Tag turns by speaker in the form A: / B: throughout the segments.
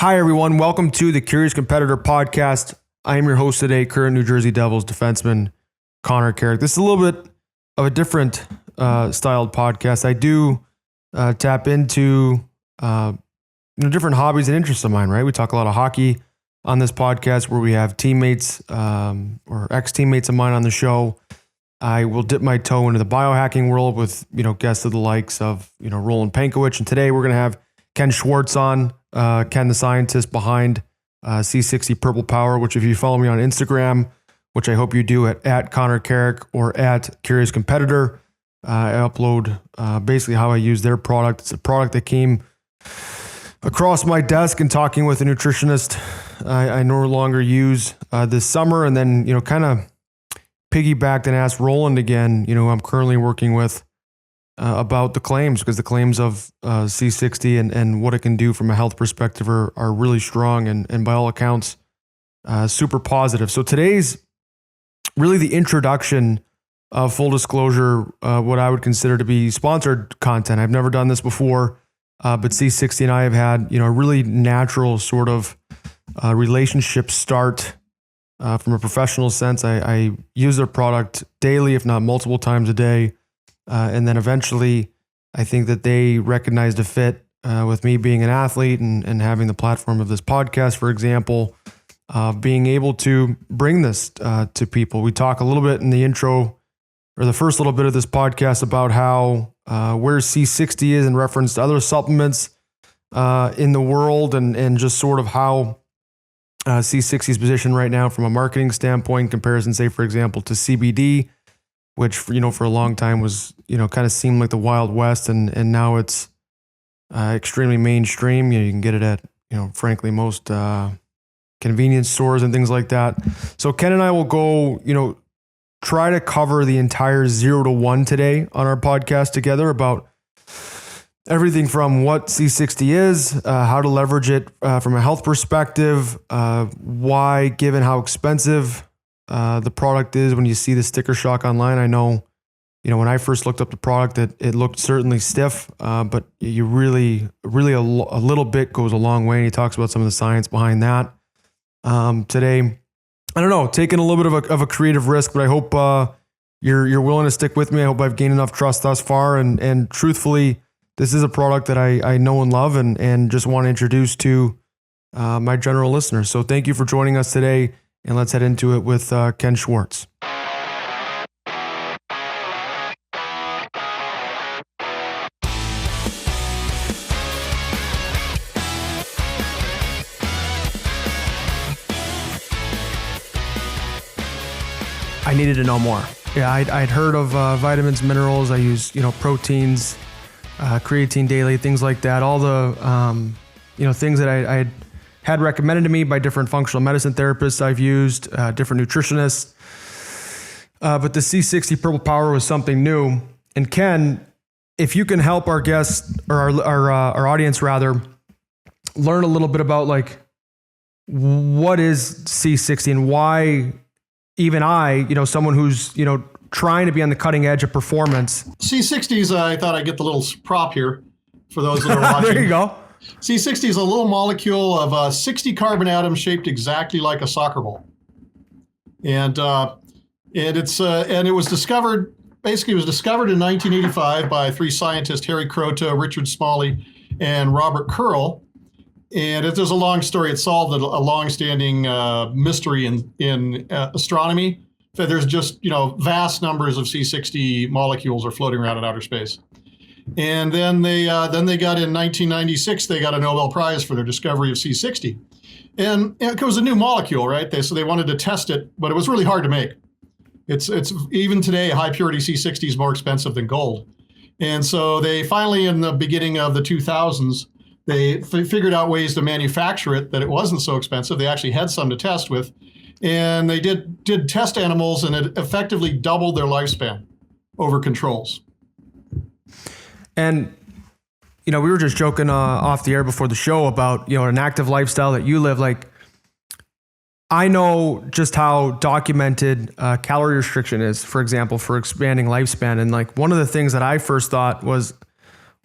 A: Hi, everyone. Welcome to the Curious Competitor podcast. I am your host today, current New Jersey Devils defenseman Carrick. This is a little bit of a different styled podcast. I do tap into different hobbies and interests of mine, right? We talk a lot of hockey on this podcast where we have teammates or ex-teammates of mine on the show. I will dip my toe into the biohacking world with, guests of the likes of, Roland Pankowicz. And today we're going to have Kenneth Swartz on. Ken, the scientist behind C60 Purple Power, which if you follow me on Instagram, which I hope you do at Connor Carrick or at Curious Competitor, I upload basically how I use their product. It's a product that came across my desk and talking with a nutritionist I no longer use this summer, and then, kind of piggybacked and asked Roland again, who I'm currently working with, about the claims, because the claims of C60 and what it can do from a health perspective are really strong and by all accounts, super positive. So today's really the introduction of, full disclosure, what I would consider to be sponsored content. I've never done this before, but C60 and I have had, a really natural sort of relationship start from a professional sense. I use their product daily, if not multiple times a day. And then eventually, I think that they recognized a fit with me being an athlete and having the platform of this podcast, for example, being able to bring this to people. We talk a little bit in the intro or the first little bit of this podcast about how where C60 is in reference to other supplements in the world and just sort of how C60's position right now from a marketing standpoint in comparison, say, for example, to CBD, which, for a long time was, kind of seemed like the Wild West. And now it's extremely mainstream. You can get it at, frankly, most convenience stores and things like that. So Ken and I will go, try to cover the entire 0 to 1 today on our podcast together about everything from what C60 is, how to leverage it from a health perspective, why, given how expensive the product is when you see the sticker shock online. I know, when I first looked up the product, it looked certainly stiff, but you really a little bit goes a long way. And he talks about some of the science behind that. Today, I don't know, taking a little bit of a creative risk, but I hope you're willing to stick with me. I hope I've gained enough trust thus far. And truthfully, this is a product that I know and love and just want to introduce to my general listeners. So thank you for joining us today. And let's head into it with Ken Swartz. I needed to know more. Yeah, I'd heard of vitamins, minerals. I use, proteins, creatine daily, things like that. All the, things that I had recommended to me by different functional medicine therapists I've used, different nutritionists. But the C60 Purple Power was something new. And Ken, if you can help our guests or our audience rather, learn a little bit about what is C60 and why even I, someone who's, trying to be on the cutting edge of performance.
B: C60s, I thought I'd get the little prop here for those that are watching.
A: There you go.
B: C60 is a little molecule of 60 carbon atoms shaped exactly like a soccer ball. And it was discovered, basically it was discovered in 1985 by three scientists, Harry Croto, Richard Smalley, and Robert Curl. And there's a long story. It solved a long-standing mystery in astronomy. So there's just, vast numbers of C60 molecules are floating around in outer space. And then they got in 1996, they got a Nobel Prize for their discovery of C60. And it was a new molecule, right? So they wanted to test it, but it was really hard to make. It's even today, high purity C60 is more expensive than gold. And so they finally, in the beginning of the 2000s, they figured out ways to manufacture it that it wasn't so expensive. They actually had some to test with. And they did test animals, and it effectively doubled their lifespan over controls.
A: And, we were just joking off the air before the show about, an active lifestyle that you live. I know just how documented calorie restriction is, for example, for expanding lifespan. And one of the things that I first thought was,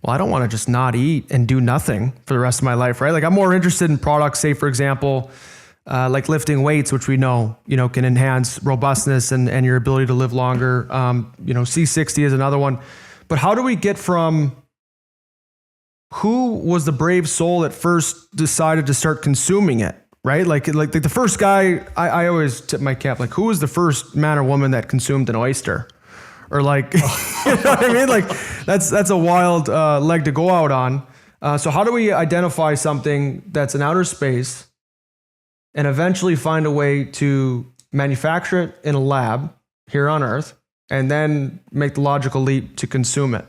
A: well, I don't want to just not eat and do nothing for the rest of my life, right? Like I'm more interested in products, say for example, like lifting weights, which we know, can enhance robustness and your ability to live longer. C60 is another one. But how do we get from who was the brave soul that first decided to start consuming it, right? Like the first guy, I always tip my cap, like who was the first man or woman that consumed an oyster? Or like, you know what I mean? Like that's a wild leg to go out on. So how do we identify something that's in outer space and eventually find a way to manufacture it in a lab here on Earth and then make the logical leap to consume it?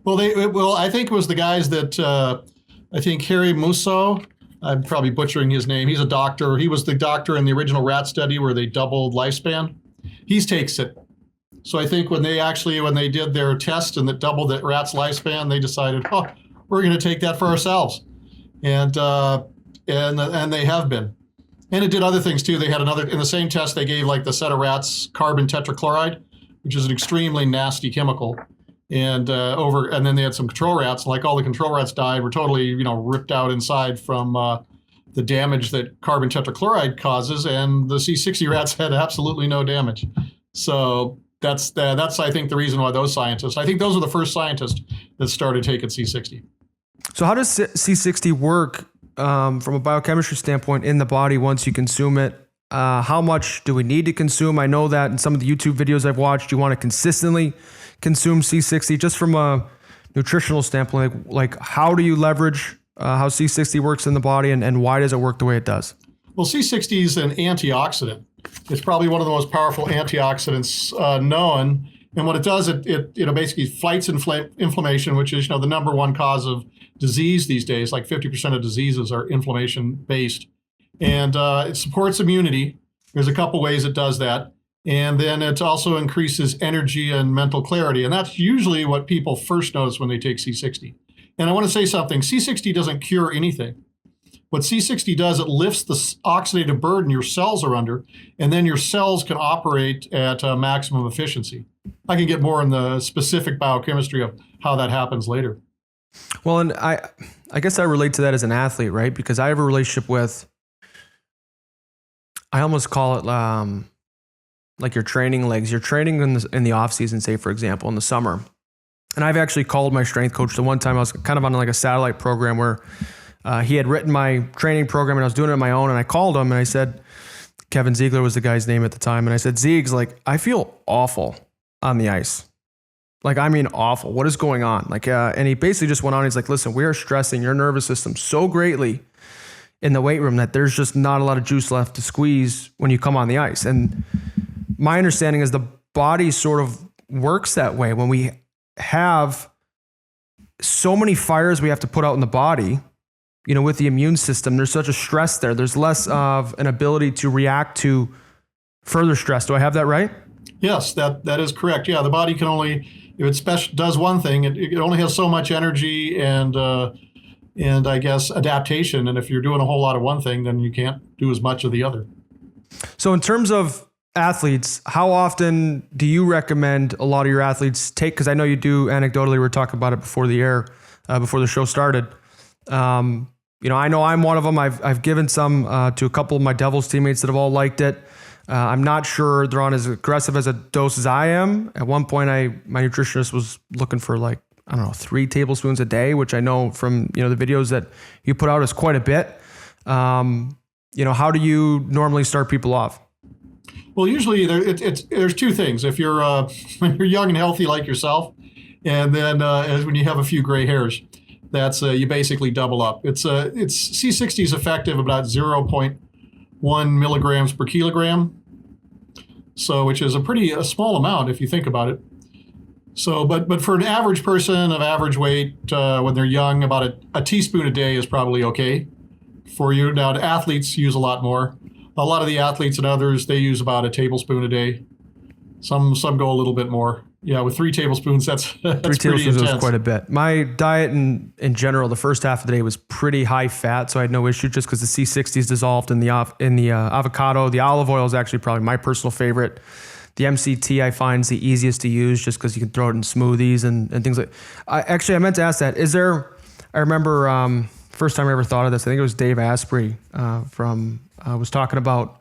B: Well, I think it was the guys that, I think Harry Musso, I'm probably butchering his name. He's a doctor. He was the doctor in the original rat study where they doubled lifespan. He takes it. So I think when they did their test and that doubled the rat's lifespan, they decided, we're going to take that for ourselves. And they have been. And it did other things too. They had in the same test, they gave like the set of rats carbon tetrachloride, which is an extremely nasty chemical. And then they had some control rats, like all the control rats died, were totally, ripped out inside from the damage that carbon tetrachloride causes. And the C60 rats had absolutely no damage. So that's I think the reason why I think those are the first scientists that started taking C60.
A: So how does C60 work from a biochemistry standpoint in the body once you consume it? How much do we need to consume? I know that in some of the YouTube videos I've watched, you want to consistently consume C60. Just from a nutritional standpoint, like how do you leverage how C60 works in the body and why does it work the way it does? Well,
B: C60 is an antioxidant. It's probably one of the most powerful antioxidants known. And what it does, it basically fights inflammation, which is the number one cause of disease these days. Like 50% of diseases are inflammation based. And it supports immunity. There's a couple ways it does that. And then it also increases energy and mental clarity. And that's usually what people first notice when they take C60. And I want to say something. C60 doesn't cure anything. What C60 does, it lifts the oxidative burden your cells are under, and then your cells can operate at maximum efficiency. I can get more in the specific biochemistry of how that happens later.
A: Well, and I guess I relate to that as an athlete, right? Because I have a relationship with, I almost call it like your training legs. You're training in the off season, say for example, in the summer. And I've actually called my strength coach. The one time I was kind of on like a satellite program where he had written my training program and I was doing it on my own. And I called him and I said, Kevin Ziegler was the guy's name at the time. And I said, Ziegs, like, I feel awful on the ice. Like, I mean, awful. What is going on? Like, and he basically just went on. He's like, listen, we are stressing your nervous system so greatly in the weight room that there's just not a lot of juice left to squeeze when you come on the ice. And my understanding is the body sort of works that way. When we have so many fires we have to put out in the body, with the immune system, there's such a stress there. There's less of an ability to react to further stress. Do I have that right?
B: Yes, that is correct. Yeah, the body can only, if it does one thing, it only has so much energy and I guess adaptation. And if you're doing a whole lot of one thing, then you can't do as much of the other.
A: So in terms of athletes, how often do you recommend a lot of your athletes take? Because I know you do anecdotally, we were talking about it before the show started. I know I'm one of them. I've given some to a couple of my Devils teammates that have all liked it. I'm not sure they're on as aggressive as a dose as I am. At one point, my nutritionist was looking for 3 tablespoons a day, which I know from the videos that you put out is quite a bit. How do you normally start people off?
B: Well, usually there's two things. If you're when you're young and healthy like yourself, and then when you have a few gray hairs, that's you basically double up. It's C60 is effective about 0.1 milligrams per kilogram, so which is a small amount if you think about it. So, but for an average person of average weight, when they're young, about a teaspoon a day is probably okay for you. Now, the athletes use a lot more. A lot of the athletes and others, they use about a tablespoon a day. Some go a little bit more. Yeah, with 3 tablespoons, that's 3 tablespoons is
A: quite a bit. My diet in general, the first half of the day was pretty high fat, so I had no issue just because the C60 is dissolved in the avocado. The olive oil is actually probably my personal favorite. The MCT I find is the easiest to use just because you can throw it in smoothies and things like. I meant to ask that. Is there? I remember first time I ever thought of this. I think it was Dave Asprey was talking about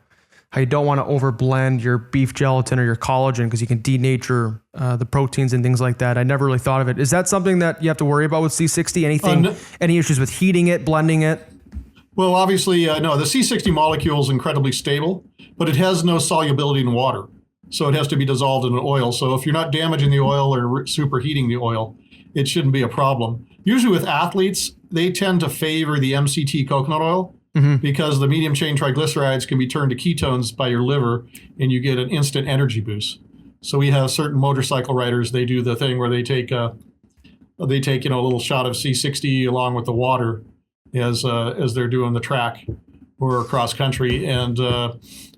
A: how you don't want to overblend your beef gelatin or your collagen because you can denature the proteins and things like that. I never really thought of it. Is that something that you have to worry about with C60? Any issues with heating it, blending it?
B: Well, obviously, no. The C60 molecule is incredibly stable, but it has no solubility in water. So it has to be dissolved in an oil. So if you're not damaging the oil or superheating the oil, it shouldn't be a problem. Usually with athletes, they tend to favor the MCT coconut oil because the medium chain triglycerides can be turned to ketones by your liver and you get an instant energy boost. So we have certain motorcycle riders, they do the thing where they take a little shot of C60 along with the water as they're doing the track or cross country, and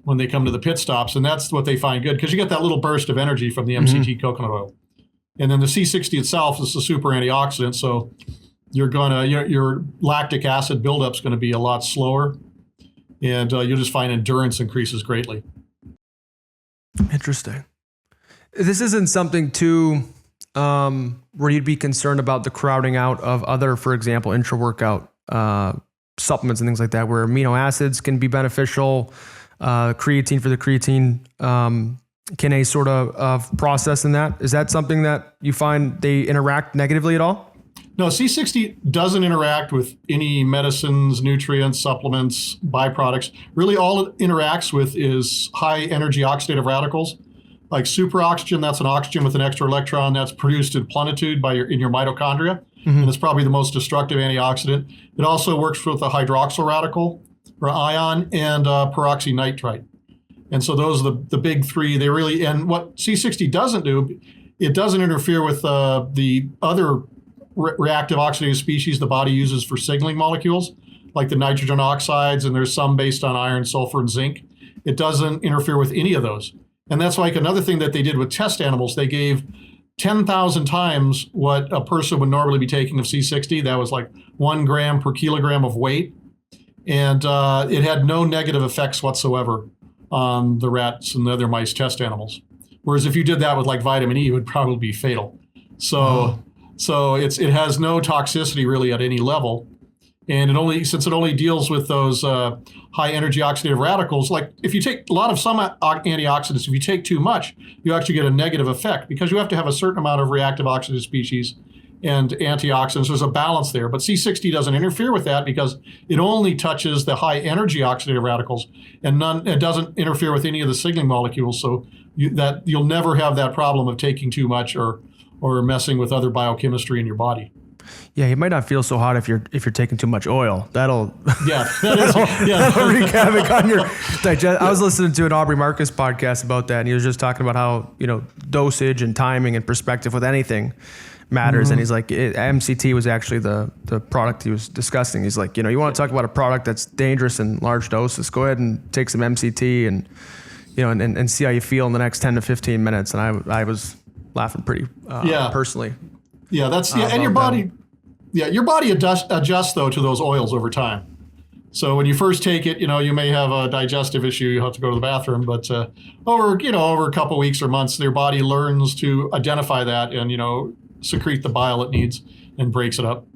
B: when they come to the pit stops, and that's what they find good because you get that little burst of energy from the MCT coconut oil. And then the C60 itself is a super antioxidant, so your lactic acid buildup is going to be a lot slower, and you'll just find endurance increases greatly.
A: Interesting. This isn't something too where you'd be concerned about the crowding out of other, for example, intra-workout supplements and things like that, where amino acids can be beneficial, creatine for the creatine kinase sort of process in that. Is that something that you find they interact negatively at all?
B: No, C60 doesn't interact with any medicines, nutrients, supplements, byproducts. Really all it interacts with is high energy oxidative radicals, like superoxygen. That's an oxygen with an extra electron that's produced in plenitude in your mitochondria. And it's probably the most destructive antioxidant. It also works with a hydroxyl radical or ion and peroxynitrite. And so those are the big three. And what C60 doesn't do, it doesn't interfere with the other reactive oxidative species the body uses for signaling molecules, like the nitrogen oxides, and there's some based on iron, sulfur, and zinc. It doesn't interfere with any of those. And that's like another thing that they did with test animals. They gave 10,000 times what a person would normally be taking of C60. That was like 1 gram per kilogram of weight. And it had no negative effects whatsoever on the rats and the other mice test animals. Whereas if you did that with like vitamin E, it would probably be fatal. So it has no toxicity really at any level. And since it only deals with those high energy oxidative radicals, like if you take a lot of some antioxidants, if you take too much, you actually get a negative effect because you have to have a certain amount of reactive oxidative species and antioxidants. There's a balance there, but C60 doesn't interfere with that because it only touches the high energy oxidative radicals and it doesn't interfere with any of the signaling molecules. So you'll never have that problem of taking too much or messing with other biochemistry in your body.
A: Yeah, you might not feel so hot if you're taking too much oil. That'll
B: that'll
A: wreak havoc on your digest. I was listening to an Aubrey Marcus podcast about that, and he was just talking about how dosage and timing and perspective with anything matters. And he's like, MCT was actually the product he was discussing. He's like, you want to talk about a product that's dangerous in large doses? Go ahead and take some MCT and see how you feel in the next 10 to 15 minutes. And I was laughing pretty personally.
B: Yeah, and your body, adjusts though to those oils over time. So when you first take it, you may have a digestive issue. You have to go to the bathroom, but over a couple of weeks or months, your body learns to identify that and secrete the bile it needs and breaks it up.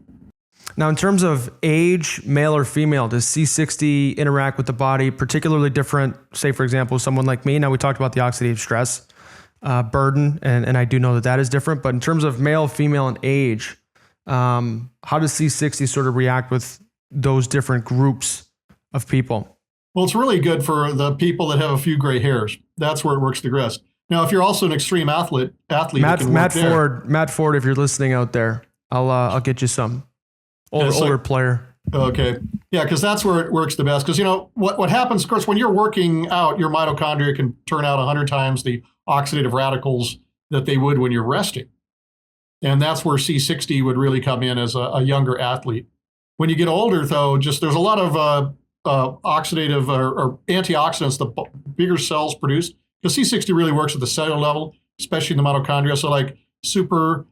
A: Now, in terms of age, male or female, does C60 interact with the body particularly different? Say, for example, someone like me. Now, we talked about the oxidative stress burden, and I do know that is different. But in terms of male, female, and age, how does C60 sort of react with those different groups of people?
B: Well, it's really good for the people that have a few gray hairs. That's where it works the best. Now, if you're also an extreme athlete,
A: Matt Ford, if you're listening out there, I'll get you some older player.
B: Okay, yeah, because that's where it works the best. Because what happens, of course, when you're working out, your mitochondria can turn out 100 times the oxidative radicals that they would when you're resting. And that's where C60 would really come in as a younger athlete. When you get older, though, there's a lot of oxidative or antioxidants the bigger cells produce, because C60 really works at the cellular level, especially in the mitochondria. So like super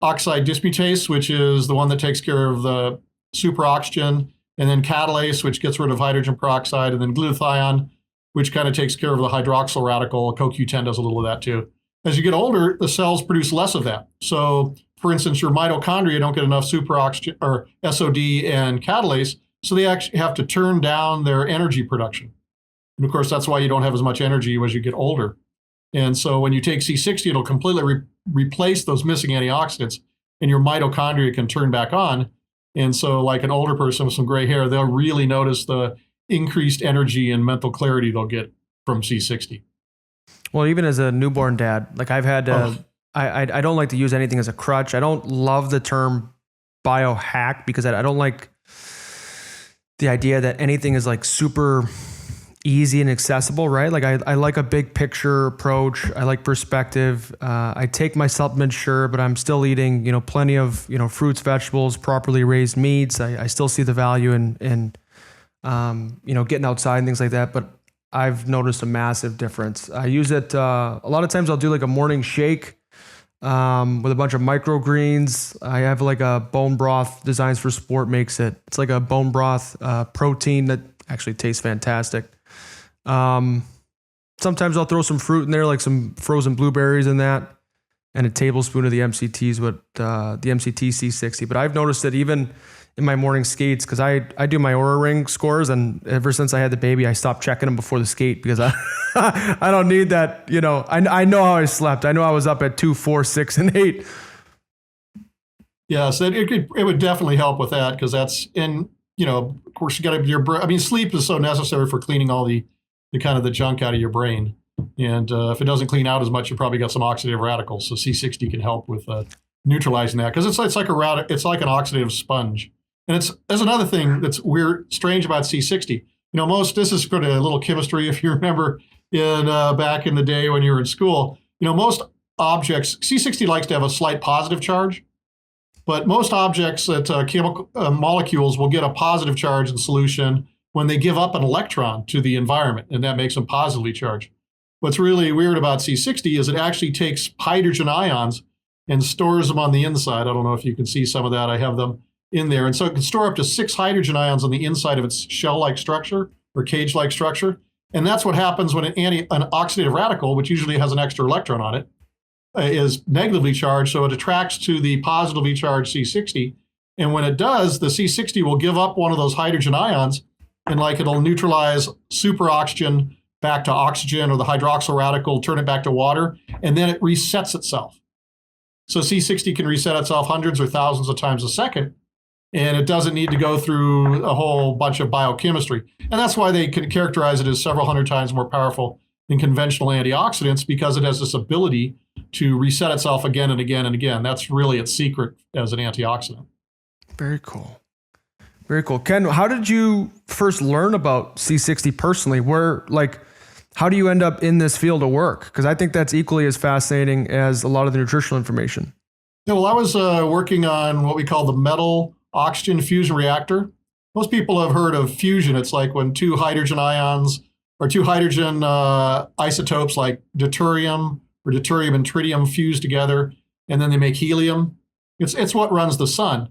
B: oxide dismutase, which is the one that takes care of the superoxygen, and then catalase, which gets rid of hydrogen peroxide, and then glutathione, which kind of takes care of the hydroxyl radical. CoQ10 does a little of that too. As you get older, the cells produce less of that. So, for instance, your mitochondria don't get enough superoxygen or SOD and catalase, so they actually have to turn down their energy production. And of course, that's why you don't have as much energy as you get older. And so when you take C60, it'll completely replace those missing antioxidants, and your mitochondria can turn back on. And so like an older person with some gray hair, they'll really notice the increased energy and mental clarity they'll get from C60.
A: Well, even as a newborn dad, like I've had I don't like to use anything as a crutch. I don't love the term biohack because I don't like the idea that anything is like super easy and accessible, right? Like I like a big picture approach. I like perspective. I take my supplements, sure, but I'm still eating, plenty of, fruits, vegetables, properly raised meats. I still see the value in getting outside and things like that. But I've noticed a massive difference. I use it, a lot of times I'll do like a morning shake with a bunch of microgreens. I have like a bone broth, Designs for Sport makes it. It's like a bone broth protein that actually tastes fantastic. Sometimes I'll throw some fruit in there, like some frozen blueberries in that, and a tablespoon of the MCTs with the MCT C60. But I've noticed that even in my morning skates, because I do my Oura Ring scores, and ever since I had the baby, I stopped checking them before the skate because I don't need that. I know how I slept. I know I was up at 2, 4, 6, and 8.
B: Yeah, so it would definitely help with that because that's of course you got to sleep is so necessary for cleaning all the kind of the junk out of your brain. And if it doesn't clean out as much, you probably got some oxidative radicals. So C60 can help with neutralizing that because it's like an oxidative sponge. And there's another thing that's strange about C60. This is sort of a little chemistry. If you remember back in the day when you were in school, most objects, C60 likes to have a slight positive charge, but most objects that chemical molecules will get a positive charge in solution when they give up an electron to the environment, and that makes them positively charged. What's really weird about C60 is it actually takes hydrogen ions and stores them on the inside. I don't know if you can see some of that. I have them in there. And so it can store up to 6 hydrogen ions on the inside of its shell-like structure or cage-like structure. And that's what happens when an oxidative radical, which usually has an extra electron on it, is negatively charged. So it attracts to the positively charged C60. And when it does, the C60 will give up one of those hydrogen ions, and it'll neutralize superoxygen back to oxygen, or the hydroxyl radical, turn it back to water, and then it resets itself. So C60 can reset itself hundreds or thousands of times a second, and it doesn't need to go through a whole bunch of biochemistry. And that's why they can characterize it as several hundred times more powerful than conventional antioxidants, because it has this ability to reset itself again and again and again. That's really its secret as an antioxidant.
A: Very cool. Very cool. Ken, how did you first learn about C60 personally? How do you end up in this field of work? Because I think that's equally as fascinating as a lot of the nutritional information.
B: Yeah, well, I was working on what we call the metal oxygen fusion reactor. Most people have heard of fusion. It's like when 2 hydrogen ions or 2 hydrogen isotopes like deuterium or deuterium and tritium fuse together, and then they make helium. It's what runs the sun.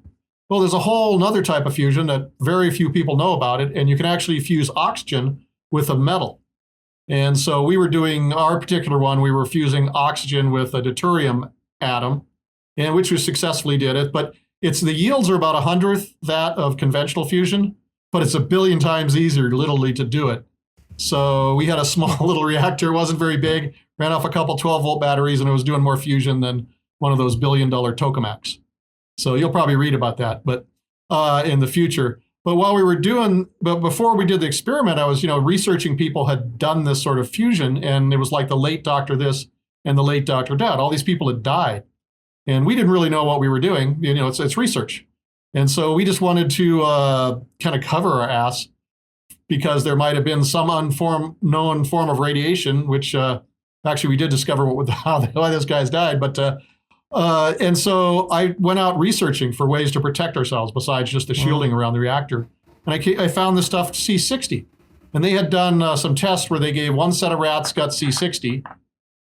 B: Well, there's a whole other type of fusion that very few people know about it, and you can actually fuse oxygen with a metal. And so we were doing our particular one, we were fusing oxygen with a deuterium atom, and which we successfully did it. But the yields are about 1/100th that of conventional fusion, but it's 1 billion times easier literally to do it. So we had a small little reactor, wasn't very big, ran off a couple 12-volt batteries, and it was doing more fusion than one of those $1 billion tokamaks. So you'll probably read about that, but in the future. But before we did the experiment, I was, researching people had done this sort of fusion, and it was like the late Dr. this and the late Dr. that. All these people had died, and we didn't really know what we were doing. It's research. And so we just wanted to kind of cover our ass because there might have been some unknown form of radiation, which actually we did discover why those guys died. But and so I went out researching for ways to protect ourselves besides just the shielding around the reactor. And I found this stuff C60. And they had done some tests where they gave one set of rats got C60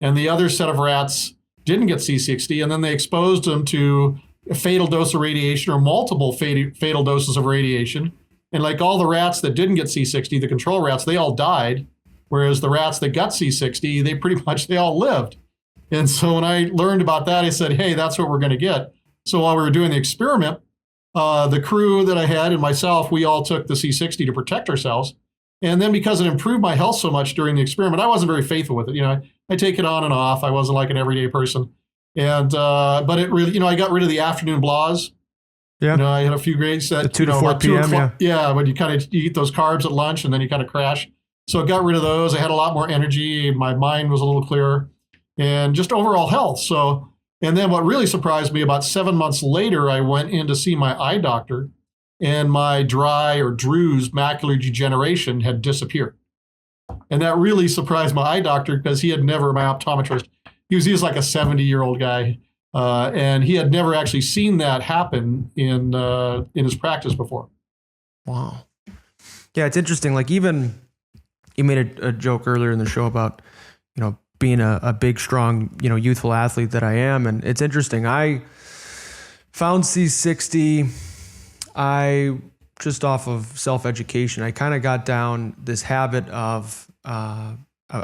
B: and the other set of rats didn't get C60. And then they exposed them to a fatal dose of radiation or multiple fatal doses of radiation. And like all the rats that didn't get C60, the control rats, they all died. Whereas the rats that got C60, they all lived. And so when I learned about that, I said, hey, that's what we're going to get. So while we were doing the experiment, the crew that I had and myself, we all took the C60 to protect ourselves. And then because it improved my health so much during the experiment, I wasn't very faithful with it. I take it on and off. I wasn't like an everyday person. And, but it really, I got rid of the afternoon blahs.
A: Yeah.
B: I had a few grades that,
A: the 2 to 4 p.m.
B: Yeah. When you eat those carbs at lunch and then you kind of crash. So I got rid of those. I had a lot more energy. My mind was a little clearer and just overall health. So, and then what really surprised me, about 7 months later, I went in to see my eye doctor and my dry or druze macular degeneration had disappeared. And that really surprised my eye doctor because he had never, my optometrist, he was like a 70-year-old guy. And he had never actually seen that happen in his practice before.
A: Wow. Yeah, it's interesting. Like even you made a joke earlier in the show about, being a big, strong, youthful athlete that I am. And it's interesting. I found C60, I just off of self-education, I kind of got down this habit of, I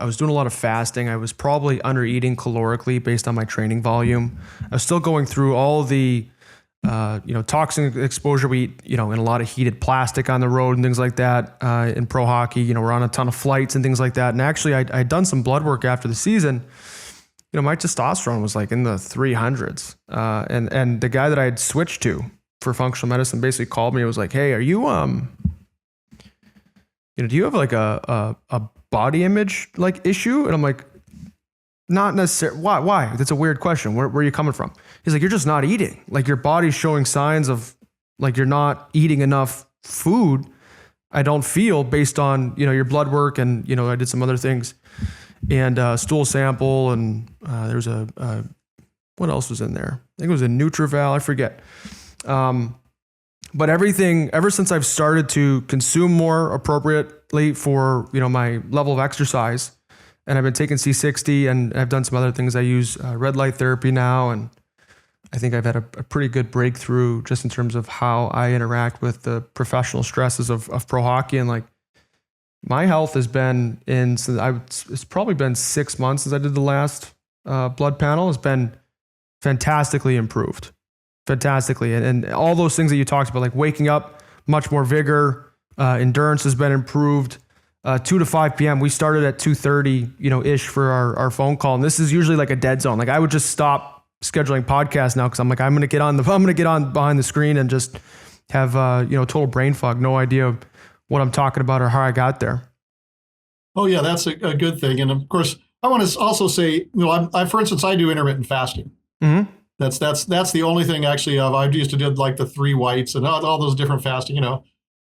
A: was doing a lot of fasting. I was probably under eating calorically based on my training volume. I was still going through all the, toxin exposure we eat, in a lot of heated plastic on the road and things like that. In pro hockey, we're on a ton of flights and things like that. And actually I'd done some blood work after the season. My testosterone was like in the 300s. And the guy that I had switched to for functional medicine basically called me and was like, hey, are you, do you have like a body image like issue? And I'm like, not necessarily. Why? That's a weird question. Where are you coming from? He's like, you're just not eating. Like your body's showing signs of like you're not eating enough food. I don't feel based on, your blood work and, I did some other things and stool sample and there was what else was in there? I think it was a Nutrival. I forget. But everything, ever since I've started to consume more appropriately for, my level of exercise, and I've been taking C60 and I've done some other things. I use red light therapy now. And I think I've had a pretty good breakthrough just in terms of how I interact with the professional stresses of pro hockey. And like my health has been it's probably been 6 months since I did the last blood panel. It's been fantastically improved. Fantastically. And all those things that you talked about, like waking up, much more vigor, endurance has been improved. 2 to 5 p.m. We started at 2:30, ish for our phone call. And this is usually like a dead zone. Like I would just stop scheduling podcasts now. Cause I'm like, I'm going to get on behind the screen and just have, total brain fog. No idea what I'm talking about or how I got there.
B: Oh yeah. That's a good thing. And of course I want to also say, for instance, I do intermittent fasting.
A: Mm-hmm.
B: That's the only thing actually I used to do like the 3 whites and all those different fasting,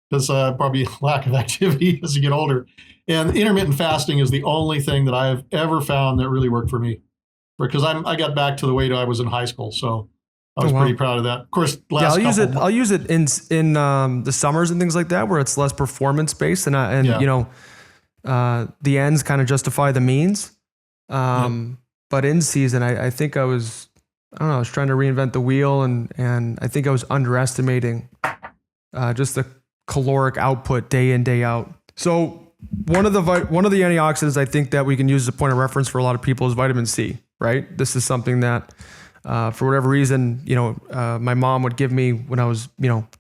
B: because probably lack of activity as you get older. And intermittent fasting is the only thing that I've ever found that really worked for me, because I got back to the weight I was in high school. So I was pretty proud of that. Of course, I'll
A: use it in the summers and things like that, where it's less performance based and the ends kind of justify the means. But in season, I think I was trying to reinvent the wheel and I think I was underestimating just the caloric output day in, day out. So one of the antioxidants I think that we can use as a point of reference for a lot of people is vitamin C, right? This is something that for whatever reason, my mom would give me when I was,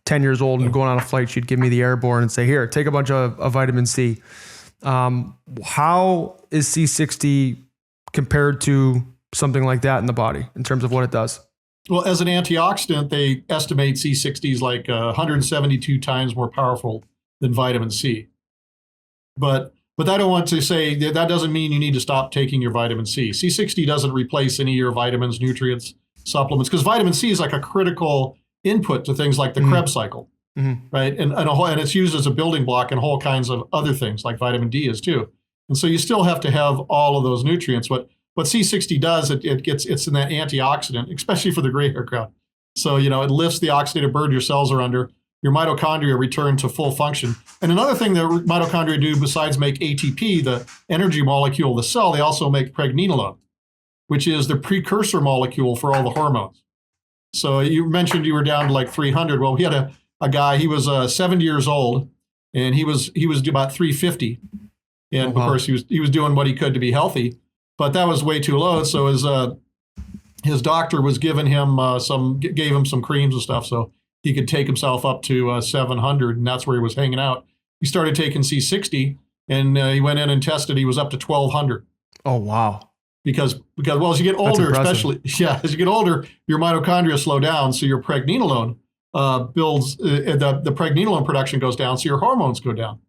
A: 10 years old and going on a flight, she'd give me the airborne and say, here, take a bunch of vitamin C. How is C60 compared to something like that in the body in terms of what it does?
B: Well, as an antioxidant, they estimate C60 is like 172 times more powerful than vitamin C. But I don't want to say that doesn't mean you need to stop taking your vitamin C. C60 doesn't replace any of your vitamins, nutrients, supplements, because vitamin C is like a critical input to things like the Krebs cycle, right? And it's used as a building block in whole kinds of other things like vitamin D is too. And so you still have to have all of those nutrients. What C60 does, it's in that antioxidant, especially for the gray hair crowd. So, it lifts the oxidative burden your cells are under. Your mitochondria return to full function. And another thing that mitochondria do besides make ATP, the energy molecule of the cell, they also make pregnenolone, which is the precursor molecule for all the hormones. So you mentioned you were down to like 300. Well, we had a guy, he was 70 years old, and he was about 350. And of course he was doing what he could to be healthy, but that was way too low. So his doctor was giving him gave him some creams and stuff so he could take himself up to 700, and that's where he was hanging out. He started taking C60, and he went in and tested. He was up to 1200.
A: Oh, wow.
B: Because as you get older, especially, as you get older, your mitochondria slow down, so your pregnenolone builds, the pregnenolone production goes down, so your hormones go down.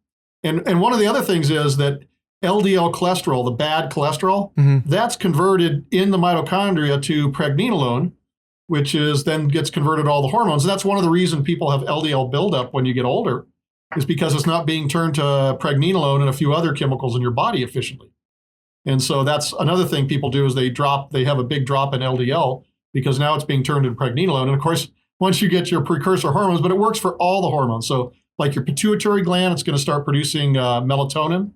B: And one of the other things is that LDL cholesterol, the bad cholesterol, that's converted in the mitochondria to pregnenolone, which is then gets converted to all the hormones. And that's one of the reasons people have LDL buildup when you get older, is because it's not being turned to pregnenolone and a few other chemicals in your body efficiently. And so that's another thing people do is they have a big drop in LDL because now it's being turned into pregnenolone. And of course, once you get your precursor hormones, but it works for all the hormones. So like your pituitary gland, it's going to start producing melatonin.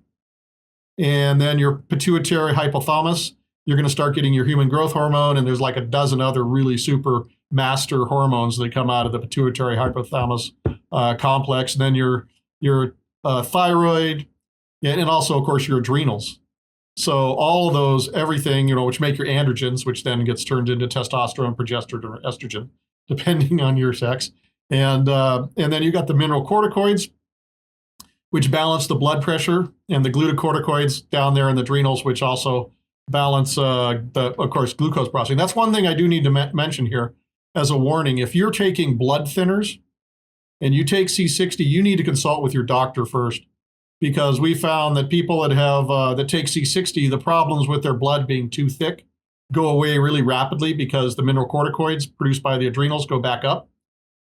B: And then your pituitary hypothalamus, you're going to start getting your human growth hormone. And there's like a dozen other really super master hormones that come out of the pituitary hypothalamus complex. And then your thyroid, and also, of course, your adrenals. So all of those, everything, which make your androgens, which then gets turned into testosterone, progesterone, or estrogen, depending on your sex. And then you got the mineralocorticoids, which balance the blood pressure, and the glucocorticoids down there in the adrenals, which also balance, of course, glucose processing. That's one thing I do need to mention here as a warning. If you're taking blood thinners and you take C60, you need to consult with your doctor first, because we found that people that take C60, the problems with their blood being too thick go away really rapidly because the mineralocorticoids produced by the adrenals go back up.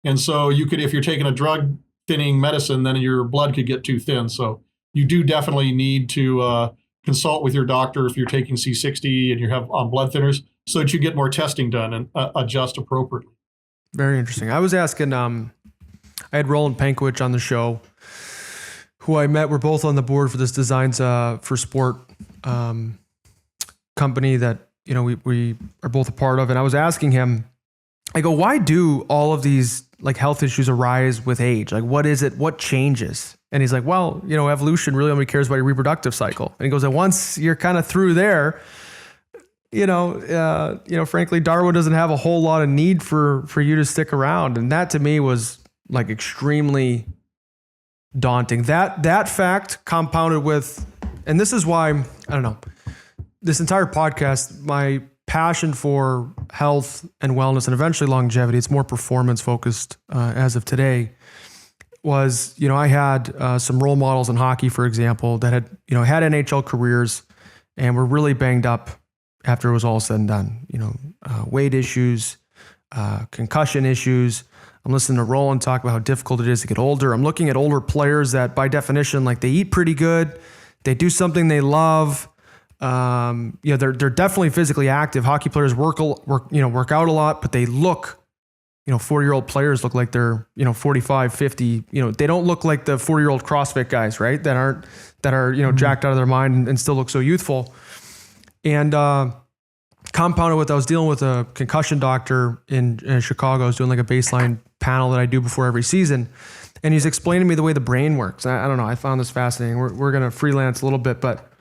B: And so if you're taking a drug thinning medicine, then your blood could get too thin. So you do definitely need to consult with your doctor if you're taking C60 and you have on blood thinners, so that you get more testing done and adjust appropriately.
A: Very interesting. I was asking, I had Roland Pankowicz on the show, who I met. We're both on the board for this Designs for Sport company that we are both a part of. And I was asking him, I go, why do all of these like health issues arise with age? Like, what is it? What changes? And he's like, well, evolution, really only cares about your reproductive cycle. And he goes, and once you're kind of through there, frankly, Darwin doesn't have a whole lot of need for you to stick around. And that to me was like extremely daunting. That fact compounded with, and this is why, I don't know, this entire podcast, my passion for health and wellness and eventually longevity, it's more performance focused as of today, was, I had some role models in hockey, for example, that had NHL careers and were really banged up after it was all said and done, weight issues, concussion issues. I'm listening to Roland talk about how difficult it is to get older. I'm looking at older players that by definition, like they eat pretty good. They do something they love. They're definitely physically active. Hockey players work out a lot, but they look, 40-year-old players look like they're, 45, 50, they don't look like the 40-year-old CrossFit guys, right? That are, jacked out of their mind and still look so youthful. And, compounded with, I was dealing with a concussion doctor in Chicago. I was doing like a baseline panel that I do before every season. And he's explaining to me the way the brain works. I don't know. I found this fascinating. We're going to freelance a little bit, but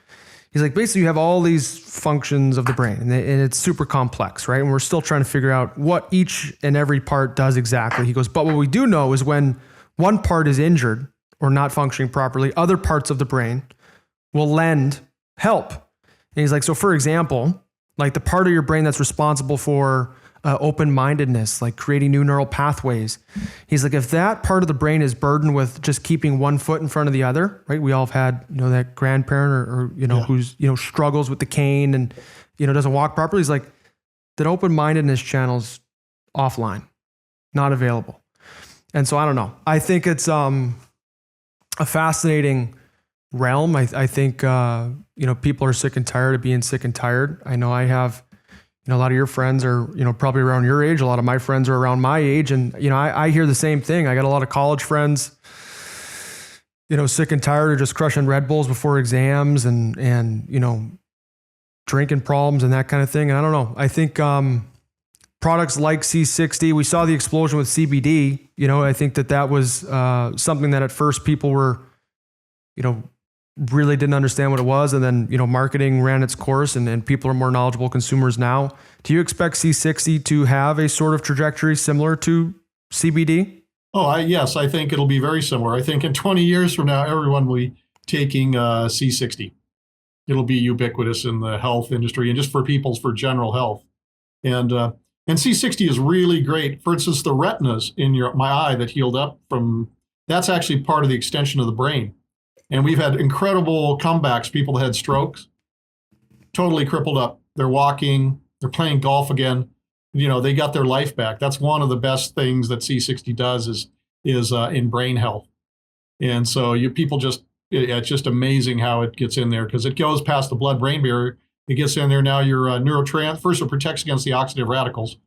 A: he's like, basically you have all these functions of the brain and it's super complex, right? And we're still trying to figure out what each and every part does exactly. He goes, but what we do know is when one part is injured or not functioning properly, other parts of the brain will lend help. And he's like, so for example, like the part of your brain that's responsible for open-mindedness, like creating new neural pathways. He's like, if that part of the brain is burdened with just keeping one foot in front of the other, right? We all have had, that grandparent or who's, struggles with the cane and, doesn't walk properly. He's like, that open-mindedness channel's offline, not available. And so I don't know. I think it's a fascinating realm. I think, people are sick and tired of being sick and tired. I know I have, a lot of your friends are, probably around your age. A lot of my friends are around my age. And, I hear the same thing. I got a lot of college friends, sick and tired of just crushing Red Bulls before exams and drinking problems and that kind of thing. And I don't know. I think, products like C60, we saw the explosion with CBD. I think that was something that at first people were, really didn't understand what it was. And then, marketing ran its course and people are more knowledgeable consumers now. Do you expect C60 to have a sort of trajectory similar to CBD?
B: Oh, yes, I think it'll be very similar. I think in 20 years from now, everyone will be taking C60. It'll be ubiquitous in the health industry and just for general health. And C60 is really great. For instance, the retinas in my eye that healed up that's actually part of the extension of the brain. And we've had incredible comebacks, people that had strokes, totally crippled up. They're walking, they're playing golf again. They got their life back. That's one of the best things that C60 does is in brain health. And so it's just amazing how it gets in there because it goes past the blood-brain barrier. It gets in there now. Your first it protects against the oxidative radicals,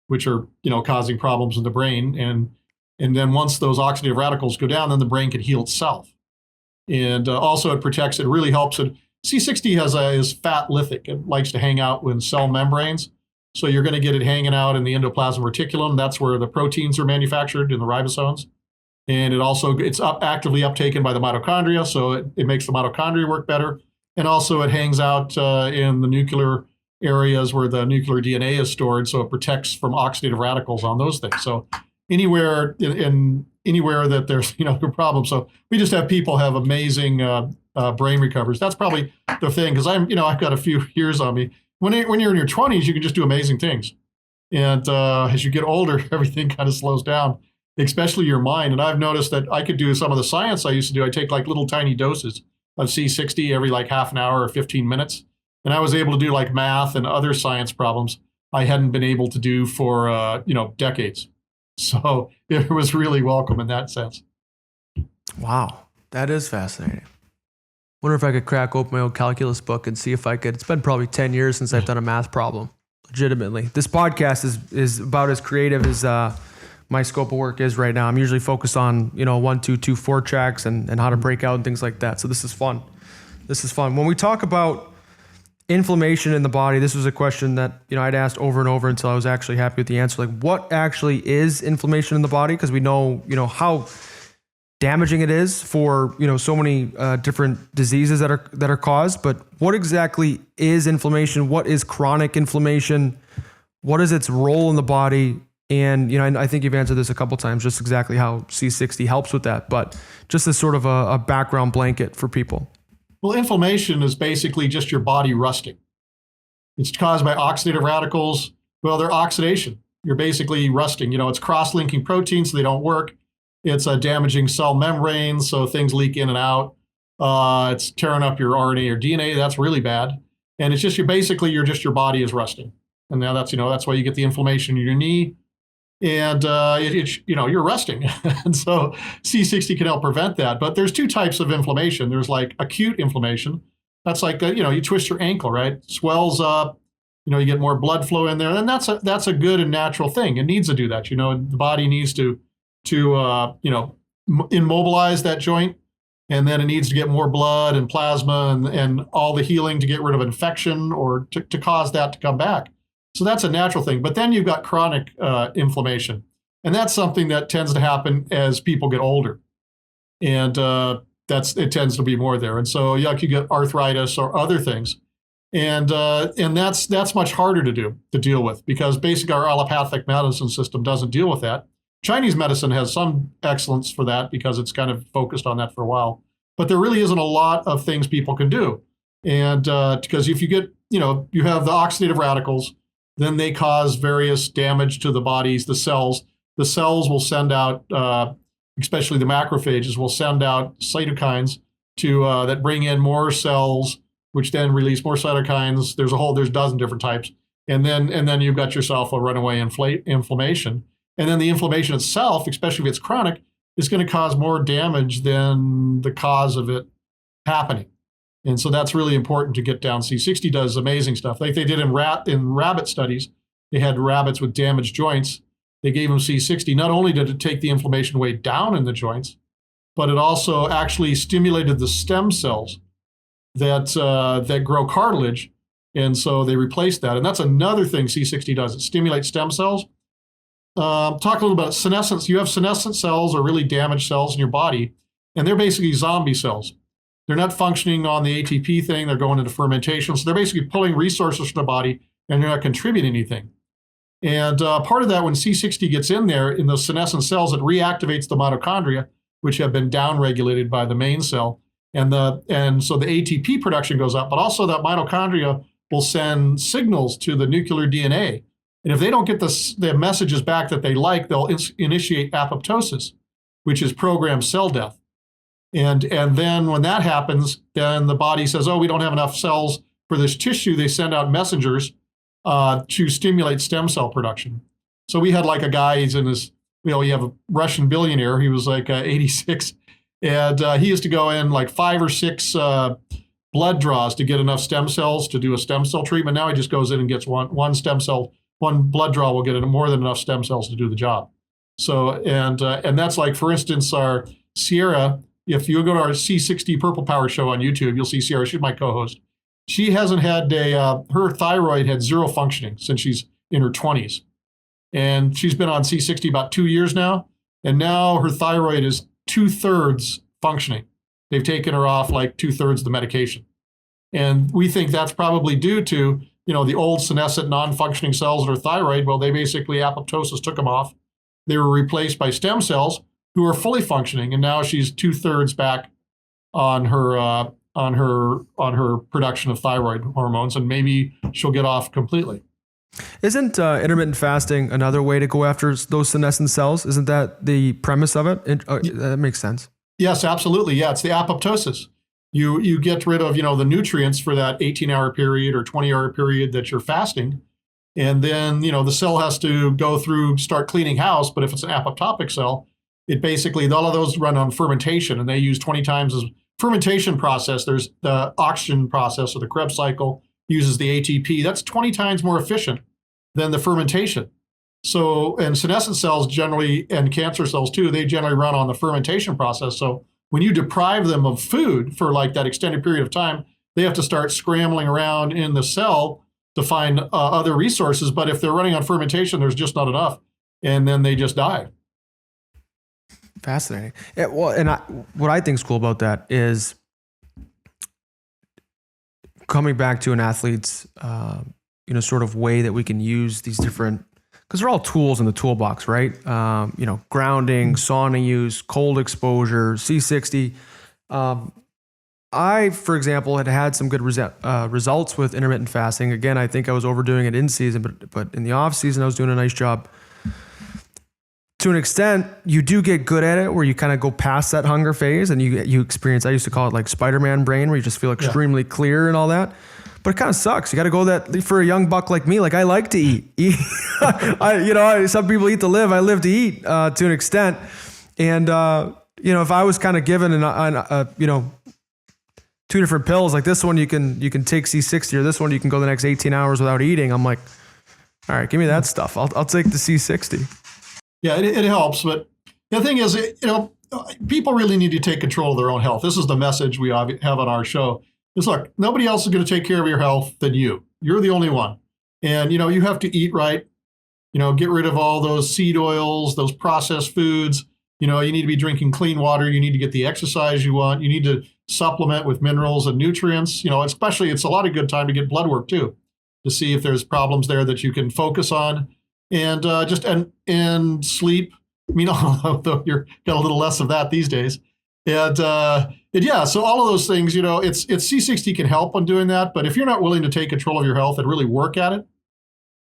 B: which are causing problems in the brain. And then once those oxidative radicals go down, then the brain can heal itself. And also it protects. It really helps it. C60 is fat lithic. It likes to hang out with cell membranes. So you're going to get it hanging out in the endoplasmic reticulum. That's where the proteins are manufactured in the ribosomes. And it's actively uptaken by the mitochondria. So it makes the mitochondria work better. And also it hangs out in the nuclear areas where the nuclear DNA is stored. So it protects from oxidative radicals on those things. So anywhere that there's a problem. So we just have people have amazing brain recovers. That's probably the thing because I've got a few years on me. When you're in your 20s, you can just do amazing things. And as you get older, everything kind of slows down, especially your mind. And I've noticed that I could do some of the science I used to do. I take like little tiny doses of C60 every like half an hour or 15 minutes. And I was able to do like math and other science problems I hadn't been able to do for decades. So it was really welcome in that sense.
A: Wow, that is fascinating. Wonder if I could crack open my old calculus book and see if I could. It's been probably 10 years since I've done a math problem, legitimately. This podcast is about as creative as my scope of work is right now. I'm usually focused on 1, 2, 2, 4 tracks and how to break out and things like that. So this is fun. When we talk about inflammation in the body, this was a question that I'd asked over and over until I was actually happy with the answer. Like, what actually is inflammation in the body? Because we know how damaging it is for so many different diseases that are caused. But what exactly is inflammation? What is chronic inflammation? What is its role in the body? And I think you've answered this a couple times, just exactly how C60 helps with that. But just as sort of a background blanket for people.
B: Well, inflammation is basically just your body rusting. It's caused by oxidative radicals. Well, they're oxidation. You're basically rusting. It's cross-linking proteins, so they don't work. It's damaging cell membranes, so things leak in and out. It's tearing up your RNA or DNA. That's really bad. And it's just your body is rusting. And now that's why you get the inflammation in your knee. And you're rusting. And so C60 can help prevent that. But there's two types of inflammation. There's like acute inflammation. That's like, you twist your ankle, right? Swells up, you get more blood flow in there. And that's a good and natural thing. It needs to do that. The body needs to immobilize that joint. And then it needs to get more blood and plasma and all the healing to get rid of infection or to cause that to come back. So that's a natural thing. But then you've got chronic inflammation. And that's something that tends to happen as people get older. And it tends to be more there. And so you get arthritis or other things. And that's much harder to deal with because basically our allopathic medicine system doesn't deal with that. Chinese medicine has some excellence for that because it's kind of focused on that for a while. But there really isn't a lot of things people can do. And because if you get, you have the oxidative radicals, then they cause various damage to the bodies, the cells. The cells will send out, especially the macrophages, will send out cytokines that bring in more cells, which then release more cytokines. There's a dozen different types. And then you've got yourself a runaway inflammation. And then the inflammation itself, especially if it's chronic, is going to cause more damage than the cause of it happening. And so that's really important to get down. C60 does amazing stuff. Like they did in rabbit studies. They had rabbits with damaged joints. They gave them C60. Not only did it take the inflammation way down in the joints, but it also actually stimulated the stem cells that grow cartilage. And so they replaced that. And that's another thing C60 does. It stimulates stem cells. Talk a little about senescence. You have senescent cells or really damaged cells in your body, and they're basically zombie cells. they're not functioning on the ATP thing. They're going into fermentation. So they're basically pulling resources from the body and they're not contributing anything. And part of that, when C60 gets in there in those senescent cells, it reactivates the mitochondria, which have been downregulated by the main cell. And so the ATP production goes up, but also that mitochondria will send signals to the nuclear DNA. And if they don't get the messages back that they like, they'll initiate apoptosis, which is programmed cell death. And then when that happens, then the body says, oh, we don't have enough cells for this tissue. They send out messengers to stimulate stem cell production. So we had like a guy, he's in his, we have a Russian billionaire, he was like 86, and he used to go in like 5 or 6 blood draws to get enough stem cells to do a stem cell treatment. Now he just goes in and gets one stem cell, one blood draw will get more than enough stem cells to do the job. So, and that's like, for instance, our Sierra, if you go to our C60 Purple Power show on YouTube, you'll see Sierra, she's my co-host. She hasn't had her thyroid had 0 functioning since she's in her 20s. And she's been on C60 about 2 years now. And now her thyroid is 2/3 functioning. They've taken her off like 2/3 of the medication. And we think that's probably due to, the old senescent non-functioning cells in her thyroid. Well, they basically, apoptosis took them off. They were replaced by stem cells who are fully functioning. And now she's 2/3 back on her production of thyroid hormones, and maybe she'll get off completely.
A: Isn't intermittent fasting another way to go after those senescent cells? Isn't that the premise of it? That makes sense.
B: Yes, absolutely. Yeah, it's the apoptosis. You get rid of, the nutrients for that 18-hour period or 20-hour period that you're fasting. And then, the cell has to go through, start cleaning house. But if it's an apoptotic cell, it basically, all of those run on fermentation, and they use 20 times as fermentation process. There's the oxygen process, or the Krebs cycle uses the ATP. That's 20 times more efficient than the fermentation. So, and senescent cells generally, and cancer cells too, they generally run on the fermentation process. So when you deprive them of food for like that extended period of time, they have to start scrambling around in the cell to find other resources. But if they're running on fermentation, there's just not enough. And then they just die.
A: Fascinating. Yeah, well, and what I think is cool about that is coming back to an athlete's, sort of way that we can use these different, because they're all tools in the toolbox, right? Grounding, sauna use, cold exposure, C60. I, for example, had some good results with intermittent fasting. Again, I think I was overdoing it in season, but in the off season, I was doing a nice job. To an extent, you do get good at it where you kind of go past that hunger phase and you experience, I used to call it like Spider-Man brain, where you just feel extremely clear and all that. But it kind of sucks. You got to go that for a young buck like me. Like, I like to eat. Some people eat to live. I live to eat to an extent. And, if I was kind of given two different pills, like this one, you can take C60, or this one, you can go the next 18 hours without eating. I'm like, all right, give me that stuff. I'll take the C60.
B: Yeah, it helps. But the thing is, people really need to take control of their own health. This is the message we have on our show. Is look, nobody else is going to take care of your health than you. You're the only one. And, you have to eat right. Get rid of all those seed oils, those processed foods. You need to be drinking clean water. You need to get the exercise you want. You need to supplement with minerals and nutrients. Especially it's a lot of good time to get blood work too, to see if there's problems there that you can focus on. And and sleep. Although you're got a little less of that these days. And yeah, so all of those things, it's C60 can help on doing that. But if you're not willing to take control of your health and really work at it,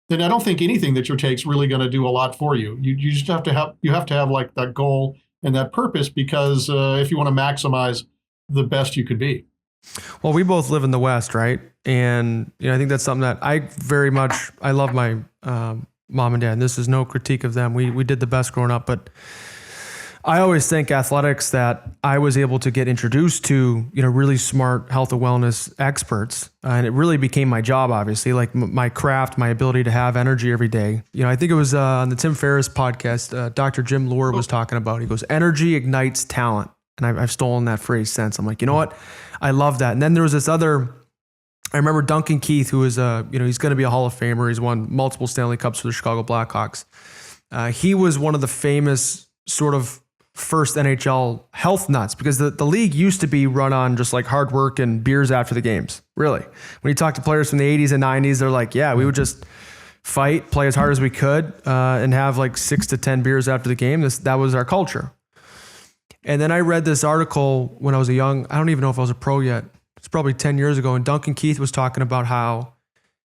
B: then I don't think anything that you take is really going to do a lot for you. You just have to have like that goal and that purpose, because if you want to maximize the best you could be.
A: Well, we both live in the West, right? And I think that's something that I love my mom and dad. And this is no critique of them. We did the best growing up, but I always think athletics that I was able to get introduced to, really smart health and wellness experts. And it really became my job, obviously, like my craft, my ability to have energy every day. I think it was on the Tim Ferriss podcast, Dr. Jim Lohr was talking about, he goes, energy ignites talent. And I've stolen that phrase since. I'm like, you know what? I love that. And then there was this other, I remember Duncan Keith, who is he's going to be a Hall of Famer. He's won multiple Stanley Cups for the Chicago Blackhawks. He was one of the famous sort of first NHL health nuts, because the league used to be run on just like hard work and beers after the games. Really, when you talk to players from the 80s and 90s, they're like, yeah, we would just fight, play as hard as we could, and have like 6 to 10 beers after the game. That was our culture. And then I read this article when I was I don't even know if I was a pro yet. It's probably 10 years ago. And Duncan Keith was talking about how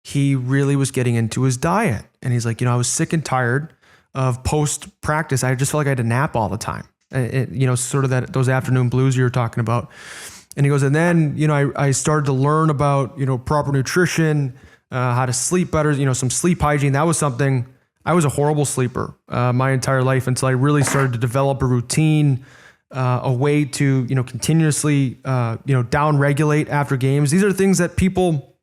A: he really was getting into his diet. And he's like, I was sick and tired of post practice. I just felt like I had to nap all the time. Sort of those afternoon blues you were talking about. And he goes, and then, I started to learn about, proper nutrition, how to sleep better, some sleep hygiene. That was something, I was a horrible sleeper my entire life until I really started to develop a routine, a way to, continuously, down regulate after games. These are things that people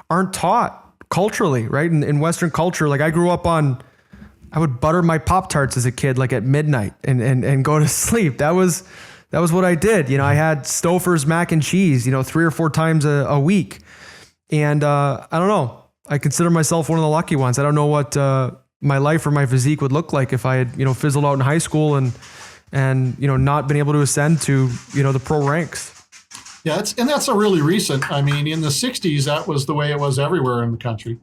A: aren't taught culturally, right? In Western culture, like I grew up I would butter my Pop-Tarts as a kid, like at midnight and go to sleep. That was what I did. I had Stouffer's mac and cheese, 3 or 4 times a week. And I don't know, I consider myself one of the lucky ones. I don't know what my life or my physique would look like if I had, fizzled out in high school and not been able to ascend to, the pro ranks.
B: Yeah, that's a really recent. I mean, in the 60s, that was the way it was everywhere in the country.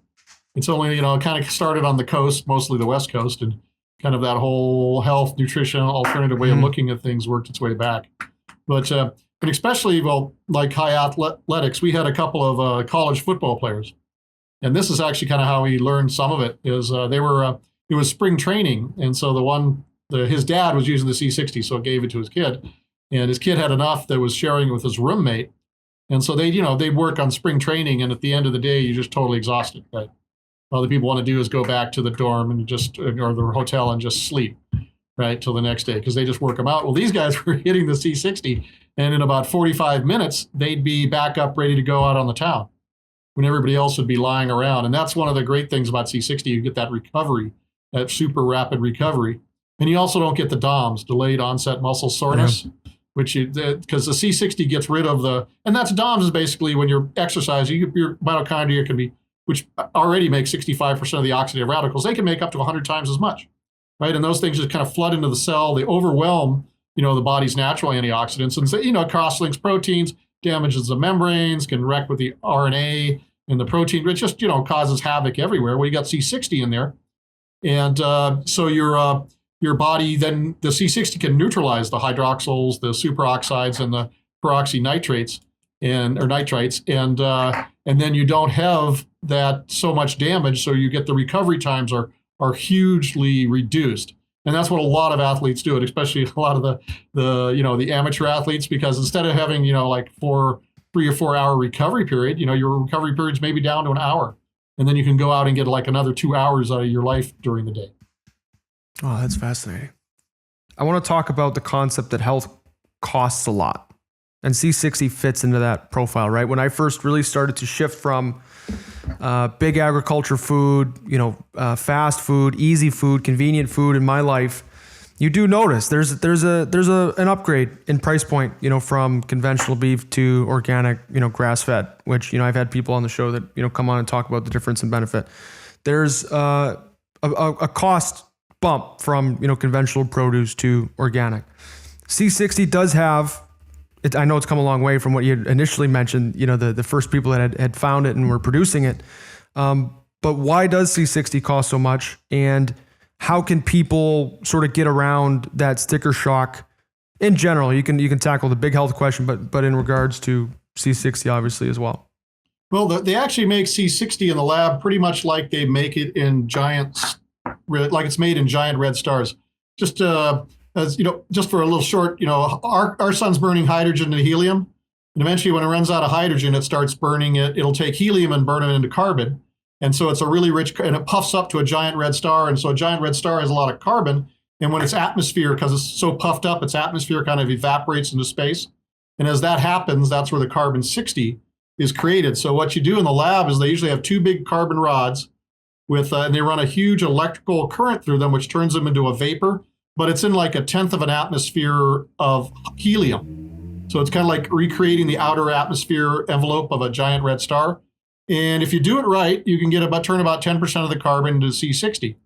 B: It's only, it kind of started on the coast, mostly the West Coast, and kind of that whole health, nutrition, alternative way of looking at things worked its way back. But and especially, like high athletics, we had a couple of college football players. And this is actually kind of how we learned some of it, is it was spring training. And so his dad was using the C60, so gave it to his kid. And his kid had enough that was sharing it with his roommate. And so they'd work on spring training, and at the end of the day, you're just totally exhausted, right? All the people want to do is go back to the dorm or the hotel and just sleep, right, till the next day, because they just work them out. Well, these guys were hitting the C60, and in about 45 minutes, they'd be back up ready to go out on the town when everybody else would be lying around. And that's one of the great things about C60. You get that recovery, that super rapid recovery. And you also don't get the DOMS, delayed onset muscle soreness. Yeah. Because the C60 gets rid of and that's DOMS is basically when you're exercising, your mitochondria can be, which already makes 65% of the oxidative radicals, they can make up to 100 times as much, right? And those things just kind of flood into the cell. They overwhelm, the body's natural antioxidants. And so, cross-links proteins, damages the membranes, can wreck with the RNA and the protein. It just, causes havoc everywhere. Well, you got C60 in there. And so your body, then the C60 can neutralize the hydroxyls, the superoxides, and the peroxynitrates or nitrites, and then you don't have that so much damage, so you get the recovery times are hugely reduced. And that's what a lot of athletes do, especially a lot of the amateur athletes, because instead of having 3 or 4 hour recovery period, your recovery period's maybe down to an hour, and then you can go out and get like another 2 hours out of your life during the day.
A: Oh, that's fascinating. I want to talk about the concept that health costs a lot. And C60 fits into that profile, right? When I first really started to shift from big agriculture food, fast food, easy food, convenient food in my life, you do notice there's an upgrade in price point, from conventional beef to organic, grass fed, which, I've had people on the show that, come on and talk about the difference in benefit. There's a cost bump from, conventional produce to organic. C60 does have, I know it's come a long way from what you had initially mentioned, the first people that had found it and were producing it. But why does C60 cost so much? And how can people sort of get around that sticker shock in general? You can tackle the big health question, but in regards to C60, obviously, as well.
B: Well, they actually make C60 in the lab pretty much like they make it in like it's made in giant red stars. Just just for a little short, our sun's burning hydrogen and helium, and eventually when it runs out of hydrogen, it starts burning it. It'll take helium and burn it into carbon, and so it's a really rich, and it puffs up to a giant red star. And so a giant red star has a lot of carbon, and when its atmosphere, because it's so puffed up, its atmosphere kind of evaporates into space. And as that happens, that's where the carbon 60 is created. So what you do in the lab is they usually have 2 big carbon rods and they run a huge electrical current through them, which turns them into a vapor, but it's in like 1/10 of an atmosphere of helium. So it's kind of like recreating the outer atmosphere envelope of a giant red star. And if you do it right, you can turn about 10% of the carbon into C60.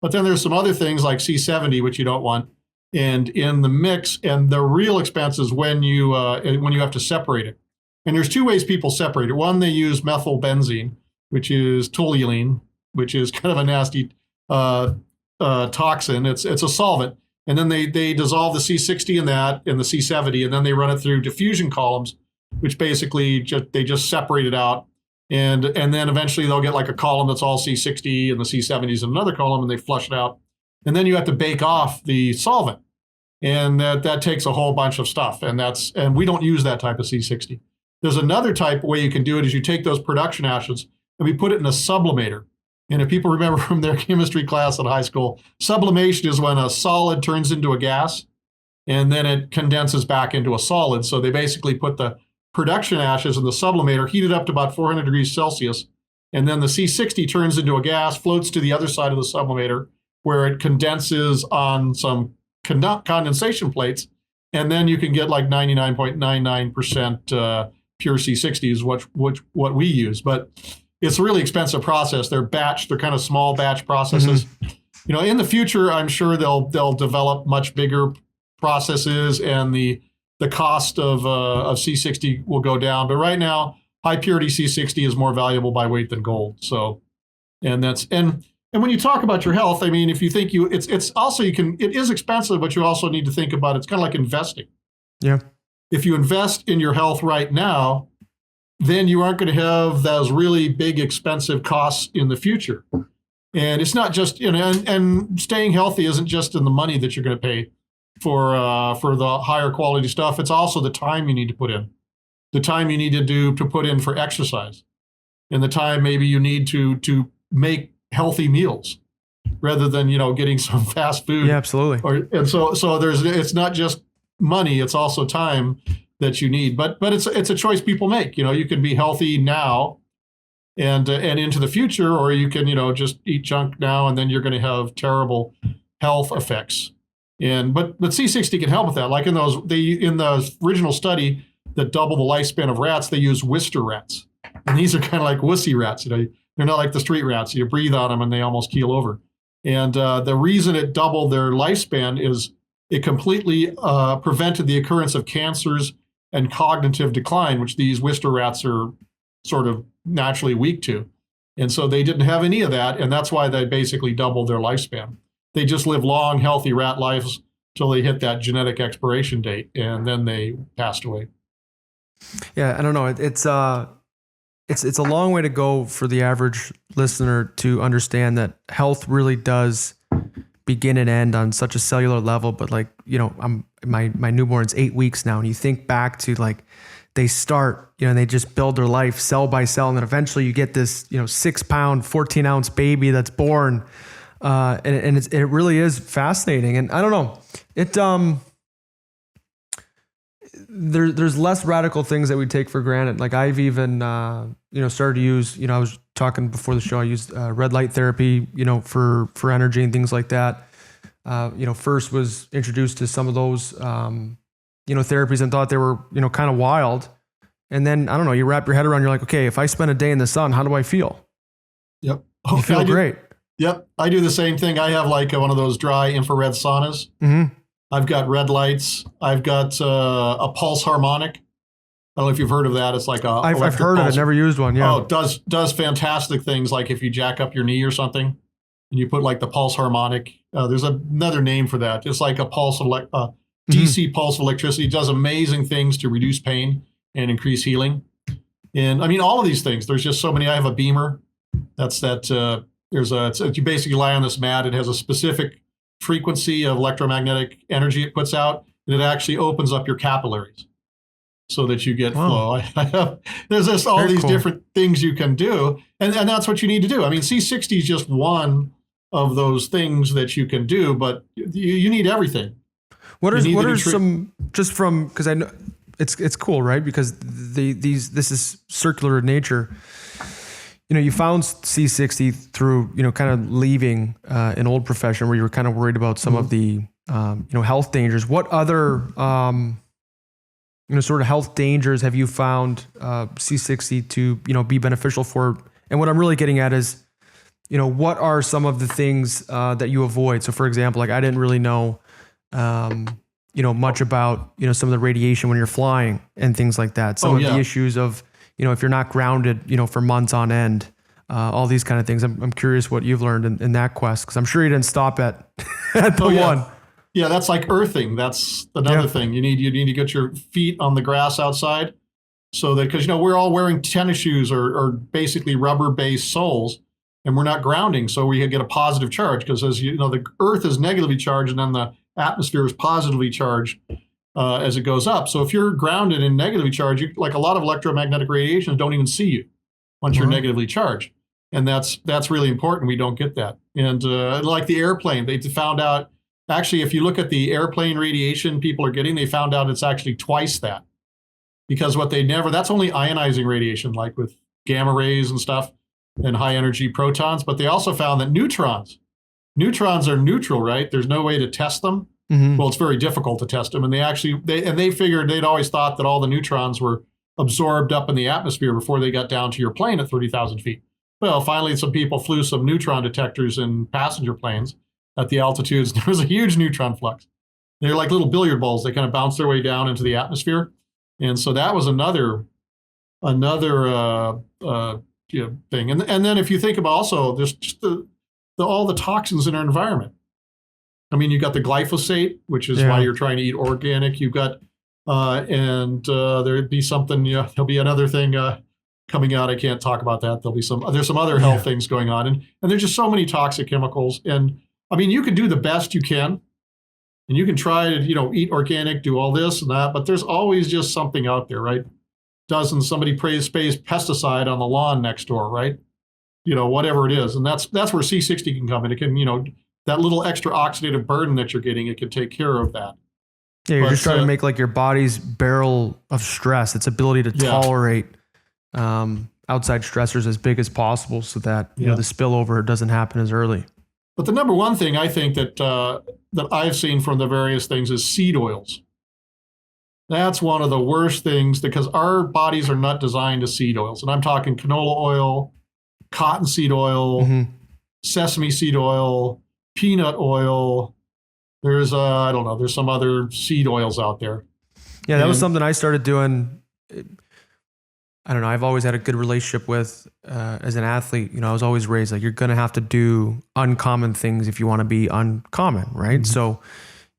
B: But then there's some other things like C70, which you don't want. and in the mix. And the real expense is when you have to separate it. And there's two ways people separate it. One, they use methylbenzene, which is toluene, which is kind of a nasty toxin. It's a solvent. And then they dissolve the C60 in that and the C70, and then they run it through diffusion columns, which basically they just separate it out. And then eventually they'll get like a column that's all C60 and the C70 is in another column, and they flush it out. And then you have to bake off the solvent. And that takes a whole bunch of stuff. And we don't use that type of C60. There's another type way you can do it is you take those production acids and we put it in a sublimator. And if people remember from their chemistry class in high school, sublimation is when a solid turns into a gas and then it condenses back into a solid. So they basically put the production ashes in the sublimator, heat it up to about 400 degrees Celsius, and then the C60 turns into a gas, floats to the other side of the sublimator where it condenses on some condensation plates, and then you can get like 99.99% pure C60 is what we use. But it's a really expensive process. They're kind of small batch processes. Mm-hmm. In the future, I'm sure they'll develop much bigger processes, and the cost of C60 will go down. But right now, high purity C60 is more valuable by weight than gold. So, and when you talk about your health, I mean, if you think it is expensive, but you also need to think about it's kind of like investing.
A: Yeah.
B: If you invest in your health right now, then you aren't going to have those really big expensive costs in the future. And it's not just, and staying healthy isn't just in the money that you're going to pay for the higher quality stuff. It's also the time you need to put in, the time you need to put in for exercise, and the time maybe you need to make healthy meals rather than, getting some fast food.
A: Yeah, absolutely.
B: So it's not just money, it's also time that you need, but it's a choice people make. You can be healthy now and into the future, or you can, just eat junk now and then you're going to have terrible health effects. But C60 can help with that. Like in the original study that doubled the lifespan of rats, they use Wistar rats. And these are kind of like wussy rats. They're not like the street rats. You breathe on them and they almost keel over. And the reason it doubled their lifespan is it completely prevented the occurrence of cancers and cognitive decline, which these Wistar rats are sort of naturally weak to. And so they didn't have any of that. And that's why they basically doubled their lifespan. They just live long, healthy rat lives till they hit that genetic expiration date, and then they passed away.
A: Yeah, I don't know. It's a long way to go for the average listener to understand that health really does begin and end on such a cellular level. But my newborn's 8 weeks now, and you think back to like they start, and they just build their life cell by cell, and then eventually you get this 6 pound, 14 ounce baby that's born. And it really is fascinating. And I don't know, there's less radical things that we take for granted. Like I've even, started to use, I was talking before the show, I used red light therapy, for energy and things like that. First was introduced to some of those, therapies and thought they were, kind of wild. And then, I don't know, you wrap your head around, you're like, okay, if I spend a day in the sun, how do I feel?
B: Yep.
A: You feel great.
B: Yep. I do the same thing. I have like one of those dry infrared saunas. Mm-hmm. I've got red lights. I've got a pulse harmonic. I don't know if you've heard of that. It's like
A: I've heard of it, never used one. Yeah.
B: Oh, it does fantastic things. Like if you jack up your knee or something and you put like the pulse harmonic, there's another name for that. It's like a pulse of DC pulse of electricity. It does amazing things to reduce pain and increase healing. And I mean, all of these things, there's just so many. I have a beamer. You basically lie on this mat. It has a specific frequency of electromagnetic energy it puts out, and it actually opens up your capillaries so that you get flow. There's just all these different things you can do, and that's what you need to do. I mean, C60 is just one of those things that you can do, but you need everything.
A: What are some, just from, because I know it's cool, right? Because this is circular in nature. You found C60 through, kind of leaving an old profession where you were kind of worried about some of the, health dangers. What other, sort of health dangers have you found C60 to, be beneficial for? And what I'm really getting at is, what are some of the things that you avoid? So for example, like I didn't really know much about, some of the radiation when you're flying and things like that. Some of the issues of, if you're not grounded, for months on end, all these kind of things. I'm curious what you've learned in that quest, because I'm sure you didn't stop at the one.
B: Yeah, that's like earthing. That's another thing. You need to get your feet on the grass outside, so that, because we're all wearing tennis shoes or basically rubber-based soles, and we're not grounding, so we get a positive charge, because as the Earth is negatively charged, and then the atmosphere is positively charged as it goes up. So if you're grounded and negatively charged, like a lot of electromagnetic radiations don't even see you once you're negatively charged, and that's really important. We don't get that. And like the airplane, they found out. Actually, if you look at the airplane radiation people are getting, they found out it's actually twice that. Because that's only ionizing radiation, like with gamma rays and stuff, and high energy protons. But they also found that neutrons are neutral, right? There's no way to test them. Mm-hmm. Well, it's very difficult to test them. And they figured, they'd always thought that all the neutrons were absorbed up in the atmosphere before they got down to your plane at 30,000 feet. Well, finally, some people flew some neutron detectors in passenger planes at the altitudes. There was a huge neutron flux. They're like little billiard balls. They kind of bounce their way down into the atmosphere. And so that was another thing. And then if you think about also just all the toxins in our environment. I mean, you've got the glyphosate, which is why you're trying to eat organic. You've got, there'd be something, there'll be another thing coming out. I can't talk about that. There's some other health things going on. And there's just so many toxic chemicals. And I mean, you can do the best you can, and you can try to, eat organic, do all this and that, but there's always just something out there, right? Somebody sprays pesticide on the lawn next door, right? Whatever it is. And that's where C60 can come in. It can, that little extra oxidative burden that you're getting, it can take care of that.
A: Yeah, you're just trying to make like your body's barrel of stress, its ability to tolerate outside stressors as big as possible, so that the spillover doesn't happen as early.
B: But the number one thing I think that I've seen from the various things is seed oils. That's one of the worst things, because our bodies are not designed to seed oils. And I'm talking canola oil, cottonseed oil, sesame seed oil, peanut oil. There's there's some other seed oils out there. Yeah,
A: that was something I started doing. I don't know. I've always had a good relationship with, as an athlete, I was always raised like, you're going to have to do uncommon things if you want to be uncommon, right? Mm-hmm. So,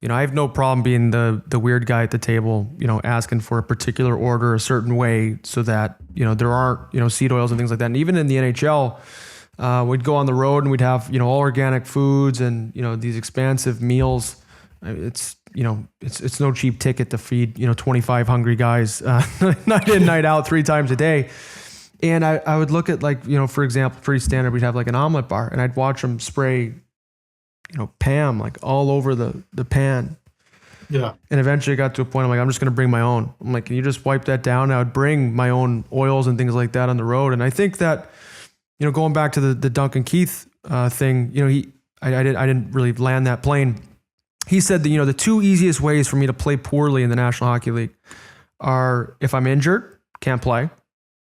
A: I have no problem being the weird guy at the table, asking for a particular order a certain way, so that, there aren't, seed oils and things like that. And even in the NHL, we'd go on the road and we'd have, all organic foods and, these expansive meals. It's no cheap ticket to feed, 25 hungry guys, night in, night out, 3 times a day. And I would look at, like, for example, pretty standard, we'd have like an omelet bar, and I'd watch them spray, Pam, like all over the pan.
B: Yeah.
A: And eventually I got to a point, I'm like, I'm just going to bring my own. I'm like, can you just wipe that down? And I would bring my own oils and things like that on the road. And I think that, going back to the Duncan Keith thing, I didn't really land that plane. He said that, the 2 easiest ways for me to play poorly in the National Hockey League are if I'm injured, can't play,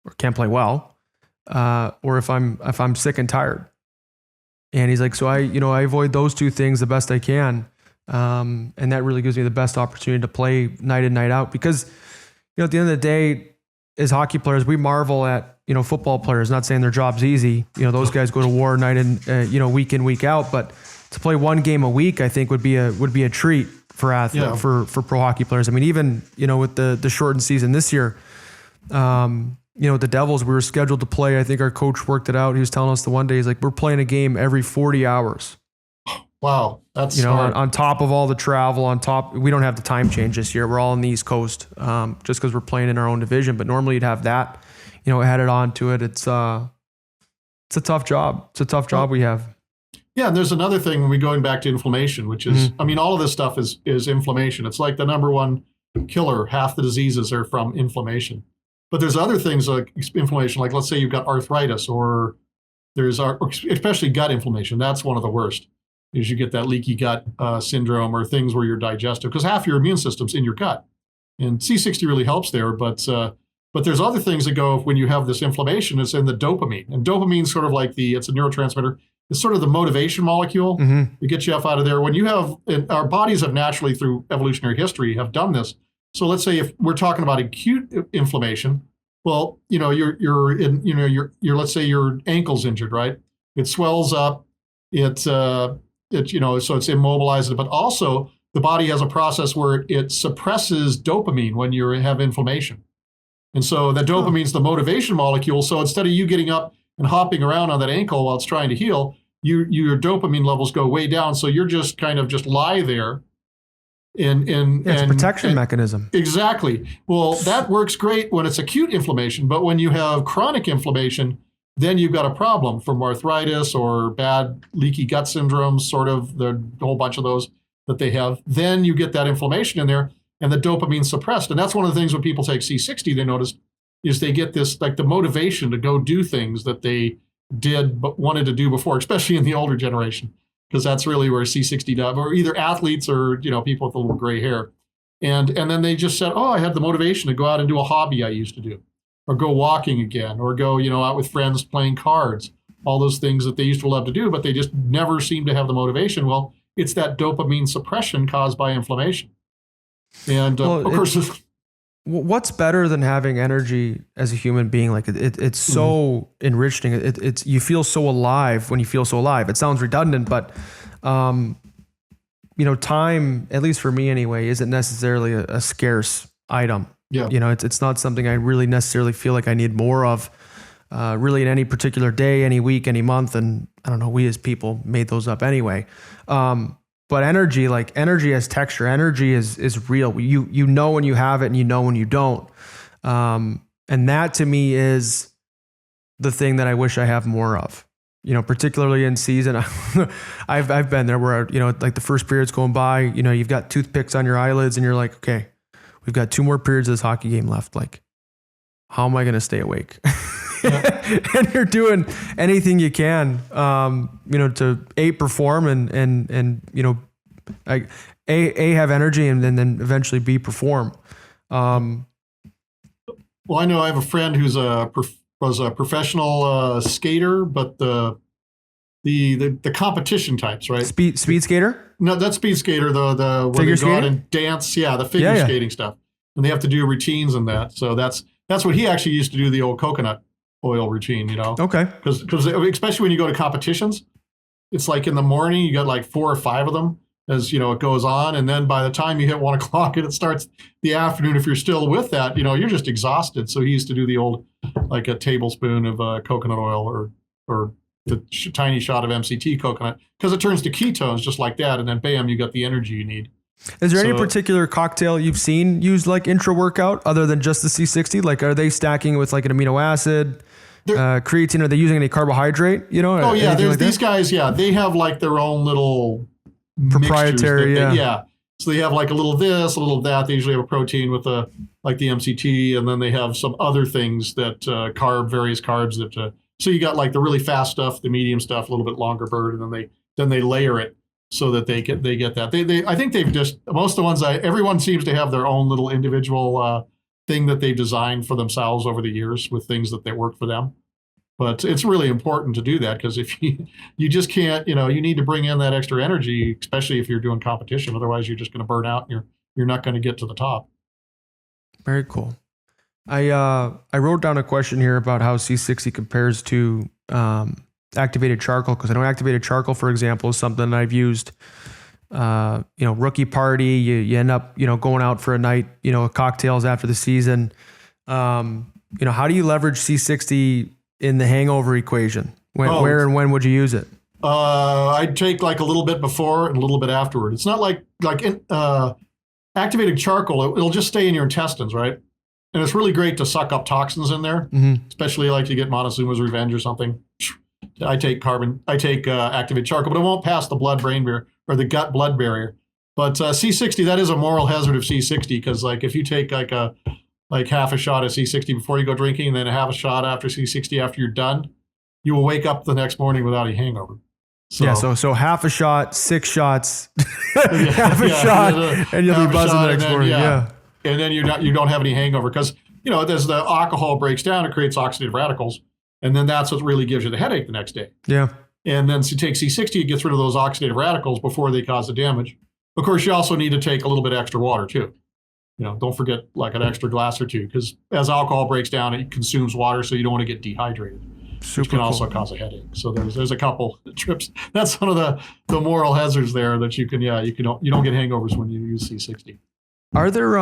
A: or can't play well, or if I'm sick and tired. And he's like, so I avoid those 2 things the best I can. And that really gives me the best opportunity to play night in, night out, because, at the end of the day, as hockey players, we marvel at, football players, not saying their job's easy. Those guys go to war night in, week in, week out, but to play 1 game a week, I think would be a treat for athletes, for pro hockey players. I mean, even, with the shortened season this year, with the Devils, we were scheduled to play. I think our coach worked it out. He was telling us the one day, he's like, we're playing a game every 40 hours.
B: Wow. That's hard.
A: On top of all the travel, we don't have the time change this year. We're all on the East Coast, just because we're playing in our own division. But normally you'd have that, added on to it. It's a tough job. It's a tough job we have.
B: Yeah, and there's another thing when we're going back to inflammation, which is, I mean, all of this stuff is inflammation. It's like the number one killer. Half the diseases are from inflammation. But there's other things like inflammation, like let's say you've got arthritis, or especially gut inflammation. That's one of the worst, is you get that leaky gut syndrome, or things where you're digestive, because half your immune system's in your gut. And C60 really helps there, but there's other things that go when you have this inflammation. It's in the dopamine, and dopamine's sort of like it's a neurotransmitter. It's sort of the motivation molecule
A: Mm-hmm.
B: to get you up out of there. When you have, our bodies have naturally through evolutionary history have done this. So let's say if we're talking about acute inflammation, well, let's say your ankle's injured, right? It swells up, so it's immobilized, but also the body has a process where it suppresses dopamine when you have inflammation. And so that dopamine's the motivation molecule. So instead of you getting up and hopping around on that ankle while it's trying to heal, your dopamine levels go way down. So you're just kind of just lie there.
A: It's a protection mechanism.
B: Exactly. Well, that works great when it's acute inflammation, but when you have chronic inflammation, then you've got a problem from arthritis or bad leaky gut syndromes, sort of the whole bunch of those that they have. Then you get that inflammation in there and the dopamine's suppressed. And that's one of the things when people take C60, they notice is they get this, like the motivation to go do things that they did but wanted to do before, especially in the older generation, because that's really where C60 does, or either athletes or people with a little gray hair. And then they just said, oh, I had the motivation to go out and do a hobby I used to do, or go walking again, or go out with friends playing cards, all those things that they used to love to do, but they just never seem to have the motivation. Well, it's that dopamine suppression caused by inflammation. And of course,
A: what's better than having energy as a human being? Like it's so enriching. It's you feel so alive when you feel so alive. It sounds redundant, but time, at least for me anyway, isn't necessarily a scarce item.
B: Yeah.
A: It's not something I really necessarily feel like I need more of, really in any particular day, any week, any month. And I don't know, we as people made those up anyway. But energy has texture. Energy is real. You know when you have it and you know when you don't. And that to me is the thing that I wish I have more of. Particularly in season. I've been there where, like the first period's going by, you've got toothpicks on your eyelids and you're like, okay, we've got 2 more periods of this hockey game left. Like, how am I going to stay awake? Yeah. And you're doing anything you can, to perform and have energy and then eventually perform.
B: Well, I know I have a friend who's was a professional skater, but the competition types, right?
A: Speed skater?
B: No, that's speed skater. The
A: figure skating
B: and dance, the figure skating stuff, and they have to do routines and that. So that's what he actually used to do, the old coconut oil routine.
A: Okay.
B: Because especially when you go to competitions, it's like in the morning you got like 4 or 5 of them as it goes on, and then by the time you hit 1 o'clock and it starts the afternoon, if you're still with that, you're just exhausted. So he used to do the old, like a tablespoon of coconut oil or the tiny shot of MCT coconut, because it turns to ketones just like that, and then bam, you got the energy you need.
A: Is there any particular cocktail you've seen used like intra-workout other than just the C60? Like, are they stacking with like an amino acid, creatine? Are they using any carbohydrate?
B: Oh yeah, there's like these guys. Yeah, they have like their own little
A: proprietary.
B: So they have like a little of this, a little of that. They usually have a protein with like the MCT, and then they have some other things that various carbs that. So you got like the really fast stuff, the medium stuff, a little bit longer burn, and then they layer it so that they get that. I think they've just, most of the ones everyone seems to have their own little individual thing that they've designed for themselves over the years with things that work for them. But it's really important to do that, because if you just can't, you need to bring in that extra energy, especially if you're doing competition. Otherwise, you're just going to burn out and you're not going to get to the top.
A: Very cool. I wrote down a question here about how C60 compares to activated charcoal, because I know activated charcoal, for example, is something that I've used. Rookie party, you end up going out for a night, cocktails after the season. How do you leverage C60 in the hangover equation? Where and when would you use it?
B: I'd take like a little bit before and a little bit afterward. It's not like activated charcoal. It'll just stay in your intestines, right? And it's really great to suck up toxins in there, especially like you get Montezuma's Revenge or something. I take activated charcoal, but it won't pass the blood-brain barrier or the gut-blood barrier. But C60, that is a moral hazard of C60, because like if you take like half a shot of C60 before you go drinking, and then half a shot after C60 after you're done, you will wake up the next morning without a hangover.
A: So half a shot, 6 shots, half a shot, and you'll be buzzing the next morning.
B: And then you don't have any hangover, because as the alcohol breaks down, it creates oxidative radicals, and then that's what really gives you the headache the next day.
A: Yeah.
B: And then to take C60, it gets rid of those oxidative radicals before they cause the damage. Of course, you also need to take a little bit extra water too. Don't forget like an extra glass or two, because as alcohol breaks down, it consumes water, so you don't want to get dehydrated. Which can also cause a headache. So there's a couple trips. That's one of the moral hazards there that you don't get hangovers when you use C60.
A: Are there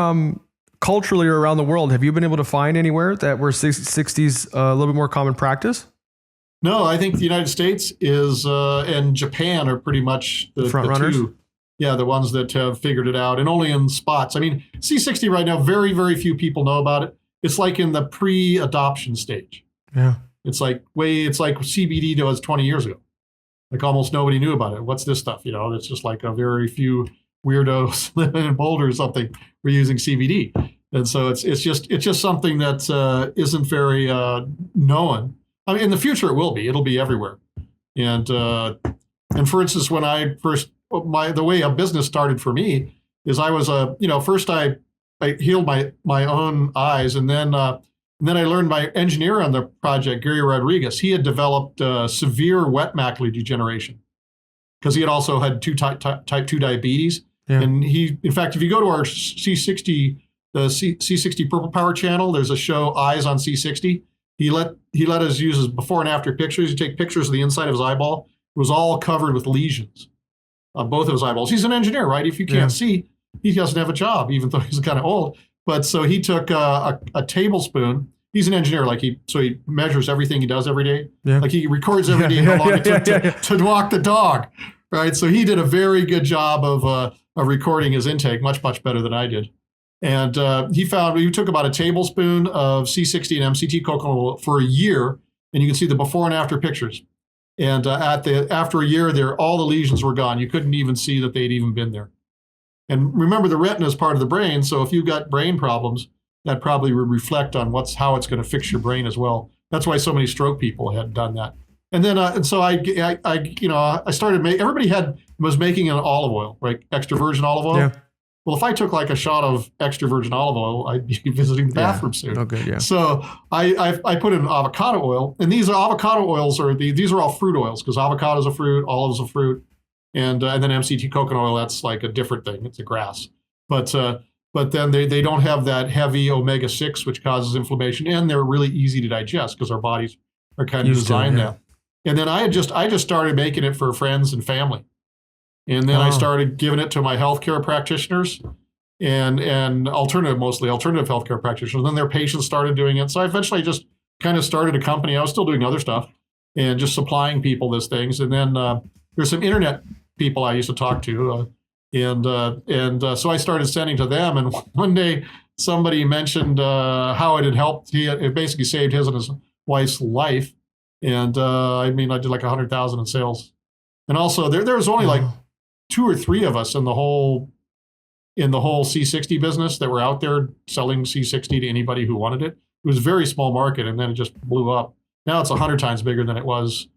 A: culturally or around the world, have you been able to find anywhere that where 60s a little bit more common practice?
B: No, I think the United States is and Japan are pretty much the
A: front runners.
B: Two. Yeah, the ones that have figured it out, and only in spots. I mean, C60 right now, very, very few people know about it. It's like in the pre-adoption stage.
A: Yeah. It's
B: like CBD was 20 years ago. Like almost nobody knew about it. What's this stuff? It's just like a very few weirdos living in Boulder or something were using CBD. And so it's just something that isn't very known. I mean, in the future it will be. It'll be everywhere. And for instance, when I first the way a business started for me is I was first I healed my own eyes, and then I learned my engineer on the project, Gary Rodriguez. He had developed severe wet macular degeneration because he had also had type 2 diabetes. Yeah. And in fact, if you go to our C60, the C60 Purple Power channel, there's a show Eyes on C60. He let us use his before and after pictures. You take pictures of the inside of his eyeball. It was all covered with lesions on both of his eyeballs. He's an engineer, right? If you can't see, he doesn't have a job, even though he's kind of old. But so he took a tablespoon. He's an engineer, so he measures everything he does every day. Yeah. Like he records every day how long it took to walk the dog, right? So he did a very good job of recording his intake, much, much better than I did. And he took about a tablespoon of C60 and MCT coconut oil for a year, and you can see the before and after pictures. And after a year, all the lesions were gone. You couldn't even see that they'd even been there. And remember, the retina is part of the brain, so if you've got brain problems, that probably would reflect on how it's going to fix your brain as well. That's why so many stroke people had done that. And then, so I started everybody was making an olive oil, right? Extra virgin olive oil. Yeah. Well, if I took like a shot of extra virgin olive oil, I'd be visiting the bathroom soon. Okay, yeah. So I put in avocado oil, and these avocado oils these are all fruit oils because avocado is a fruit, olives a fruit, and then MCT coconut oil, that's like a different thing. It's a grass, but then they don't have that heavy omega-6, which causes inflammation, and they're really easy to digest because our bodies are kind of designed that. And then I just started making it for friends and family. And then I started giving it to my healthcare practitioners and mostly alternative healthcare practitioners. And then their patients started doing it. So I eventually just kind of started a company. I was still doing other stuff and just supplying people these things. And then there's some internet people I used to talk to. So I started sending to them. And one day somebody mentioned how it had helped. It basically saved his and his wife's life. And I did like 100,000 in sales. And also there was only like 2 or 3 of us in the whole C60 business that were out there selling C60 to anybody who wanted it. It was a very small market, and then it just blew up. Now it's 100 times bigger than it was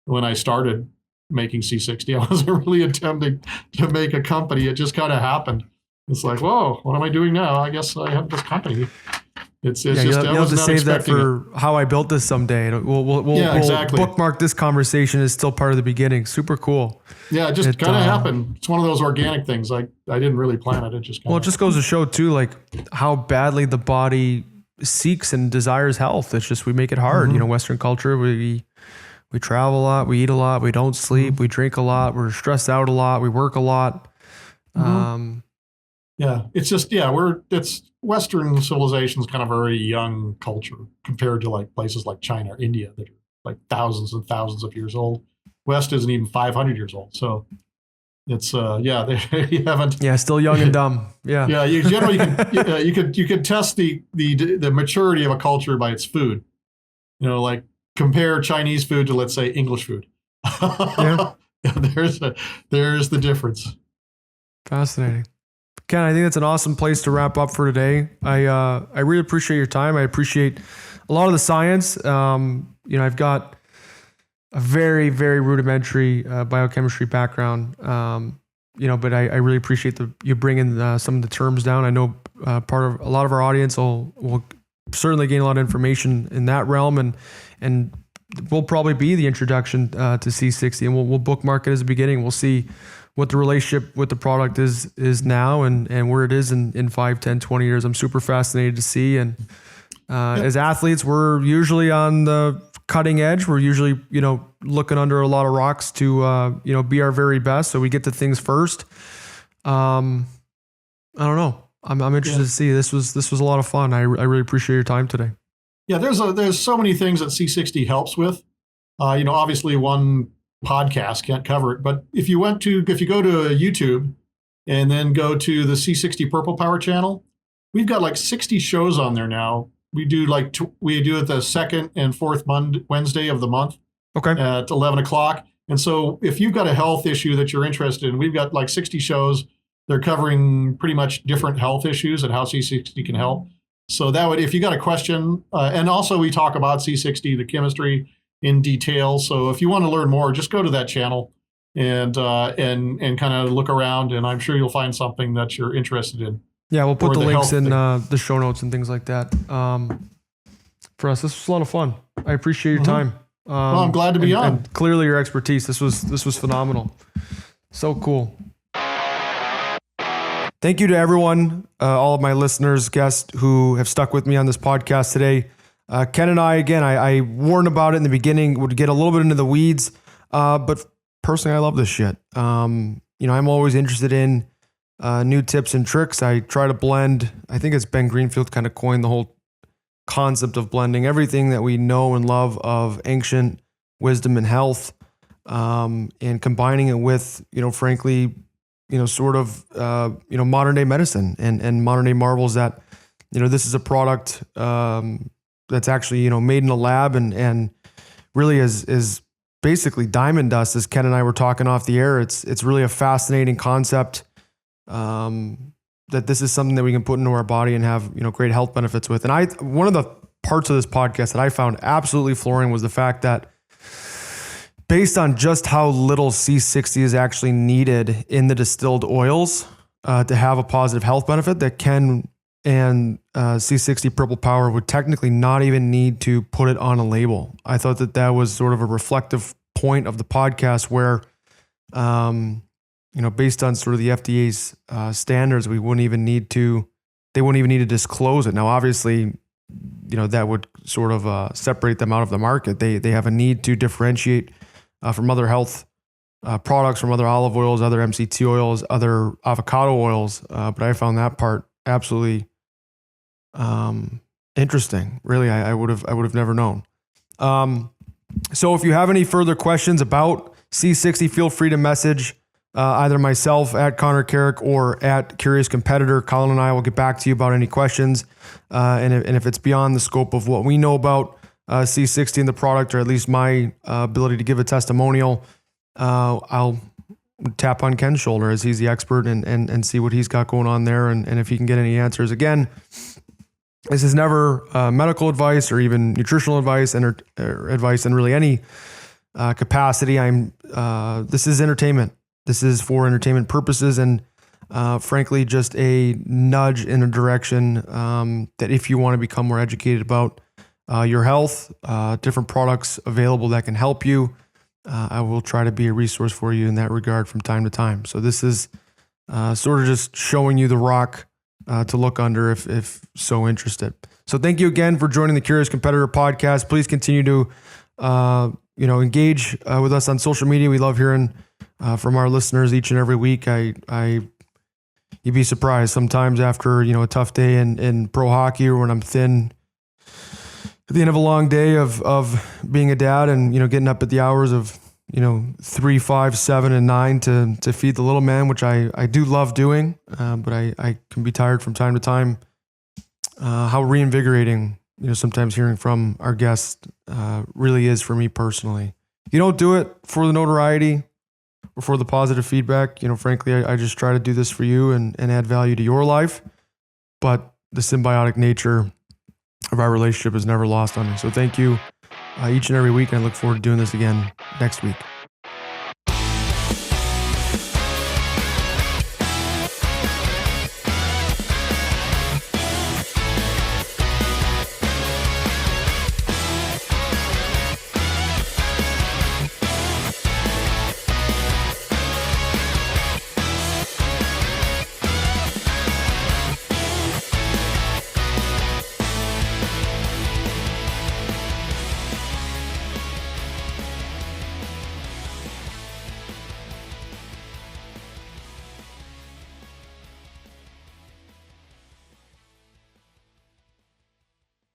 B: when I started making C60. I wasn't really attempting to make a company. It just kind of happened. It's like, whoa, what am I doing now? I guess I have this company. It's just you'll
A: have to save that for how I built this someday. We'll bookmark this conversation as still part of the beginning. Super cool.
B: Yeah, it just kind of happened. It's one of those organic things. I didn't really plan it. It just
A: it just goes to show too, like how badly the body seeks and desires health. It's just we make it hard. Mm-hmm. Western culture, we travel a lot, we eat a lot, we don't sleep, we drink a lot, we're stressed out a lot, we work a lot.
B: Mm-hmm. It's Western civilization's kind of a very young culture compared to like places like China or India that are like thousands and thousands of years old. West isn't even 500 years old. So it's, they haven't.
A: Yeah, still young and dumb. Yeah.
B: Yeah, you could test the maturity of a culture by its food. Like compare Chinese food to, let's say, English food. Yeah. There's the difference.
A: Fascinating. Ken, I think that's an awesome place to wrap up for today. I really appreciate your time. I appreciate a lot of the science. I've got a very, very rudimentary biochemistry background, but I really appreciate you bringing some of the terms down. I know a lot of our audience will certainly gain a lot of information in that realm, and will probably be the introduction to C60, and we'll bookmark it as a beginning. We'll see what the relationship with the product is now and where it is in 5, 10, 20 years. I'm super fascinated to see. And as athletes, we're usually on the cutting edge. We're usually, looking under a lot of rocks to, be our very best. So we get to things first. I don't know. I'm interested to see. This was a lot of fun. I really appreciate your time today.
B: Yeah, there's so many things that C60 helps with. Obviously one podcast can't cover it, but if you go to YouTube and then go to the C60 Purple Power channel, we've got like 60 shows on there now. We do it the second and fourth Wednesday of the month.
A: Okay.
B: At 11 o'clock. And so if you've got a health issue that you're interested in, we've got like 60 shows. They're covering pretty much different health issues and how C60 can help. So if you got a question, and also we talk about C60, the chemistry in detail. So if you want to learn more, just go to that channel and kind of look around, and I'm sure you'll find something that you're interested in.
A: Yeah, we'll put the links in the show notes and things like that. For us, this was a lot of fun. I appreciate your time.
B: Well, I'm glad to be on.
A: And clearly your expertise. This was phenomenal. So cool. Thank you to everyone, all of my listeners, guests who have stuck with me on this podcast today. Ken and I, again, I warned about it in the beginning, would get a little bit into the weeds, but personally, I love this shit. I'm always interested in new tips and tricks. I try to blend. I think it's Ben Greenfield kind of coined the whole concept of blending everything that we know and love of ancient wisdom and health, and combining it with, frankly, modern day medicine and modern day marvels that, this is a product that's actually, made in a lab and really is basically diamond dust, as Ken and I were talking off the air. It's really a fascinating concept, that this is something that we can put into our body and have, great health benefits with. And one of the parts of this podcast that I found absolutely flooring was the fact that based on just how little C60 is actually needed in the distilled oils to have a positive health benefit, that Ken and C60 Purple Power would technically not even need to put it on a label. I thought that was sort of a reflective point of the podcast where, based on sort of the FDA's standards, they wouldn't even need to disclose it. Now, obviously, that would sort of separate them out of the market. They have a need to differentiate from other health products, from other olive oils, other MCT oils, other avocado oils. But I found that part absolutely interesting. Really, I would have never known. So if you have any further questions about C60, feel free to message either myself at Connor Carrick or at Curious Competitor. Colin and I will get back to you about any questions. And if it's beyond the scope of what we know about C60 and the product, or at least my ability to give a testimonial, I'll tap on Ken's shoulder as he's the expert and see what he's got going on there. And if he can get any answers. Again, this is never medical advice or even nutritional advice or advice in really any capacity. This is entertainment. This is for entertainment purposes and frankly, just a nudge in a direction that if you want to become more educated about your health, different products available that can help you, I will try to be a resource for you in that regard from time to time. So this is sort of just showing you the rock to look under if so interested. So thank you again for joining the Curious Competitor podcast. Please continue to engage with us on social media. We love hearing from our listeners each and every week. You'd be surprised sometimes after a tough day in pro hockey, or when I'm thin at the end of a long day of being a dad and getting up at the hours of 3, 5, 7, and 9 to feed the little man, which I do love doing, but I can be tired from time to time. How reinvigorating sometimes hearing from our guests really is for me personally. You don't do it for the notoriety or for the positive feedback. Frankly, I just try to do this for you and add value to your life. But the symbiotic nature of our relationship is never lost on me. So thank you each and every week. And I look forward to doing this again next week.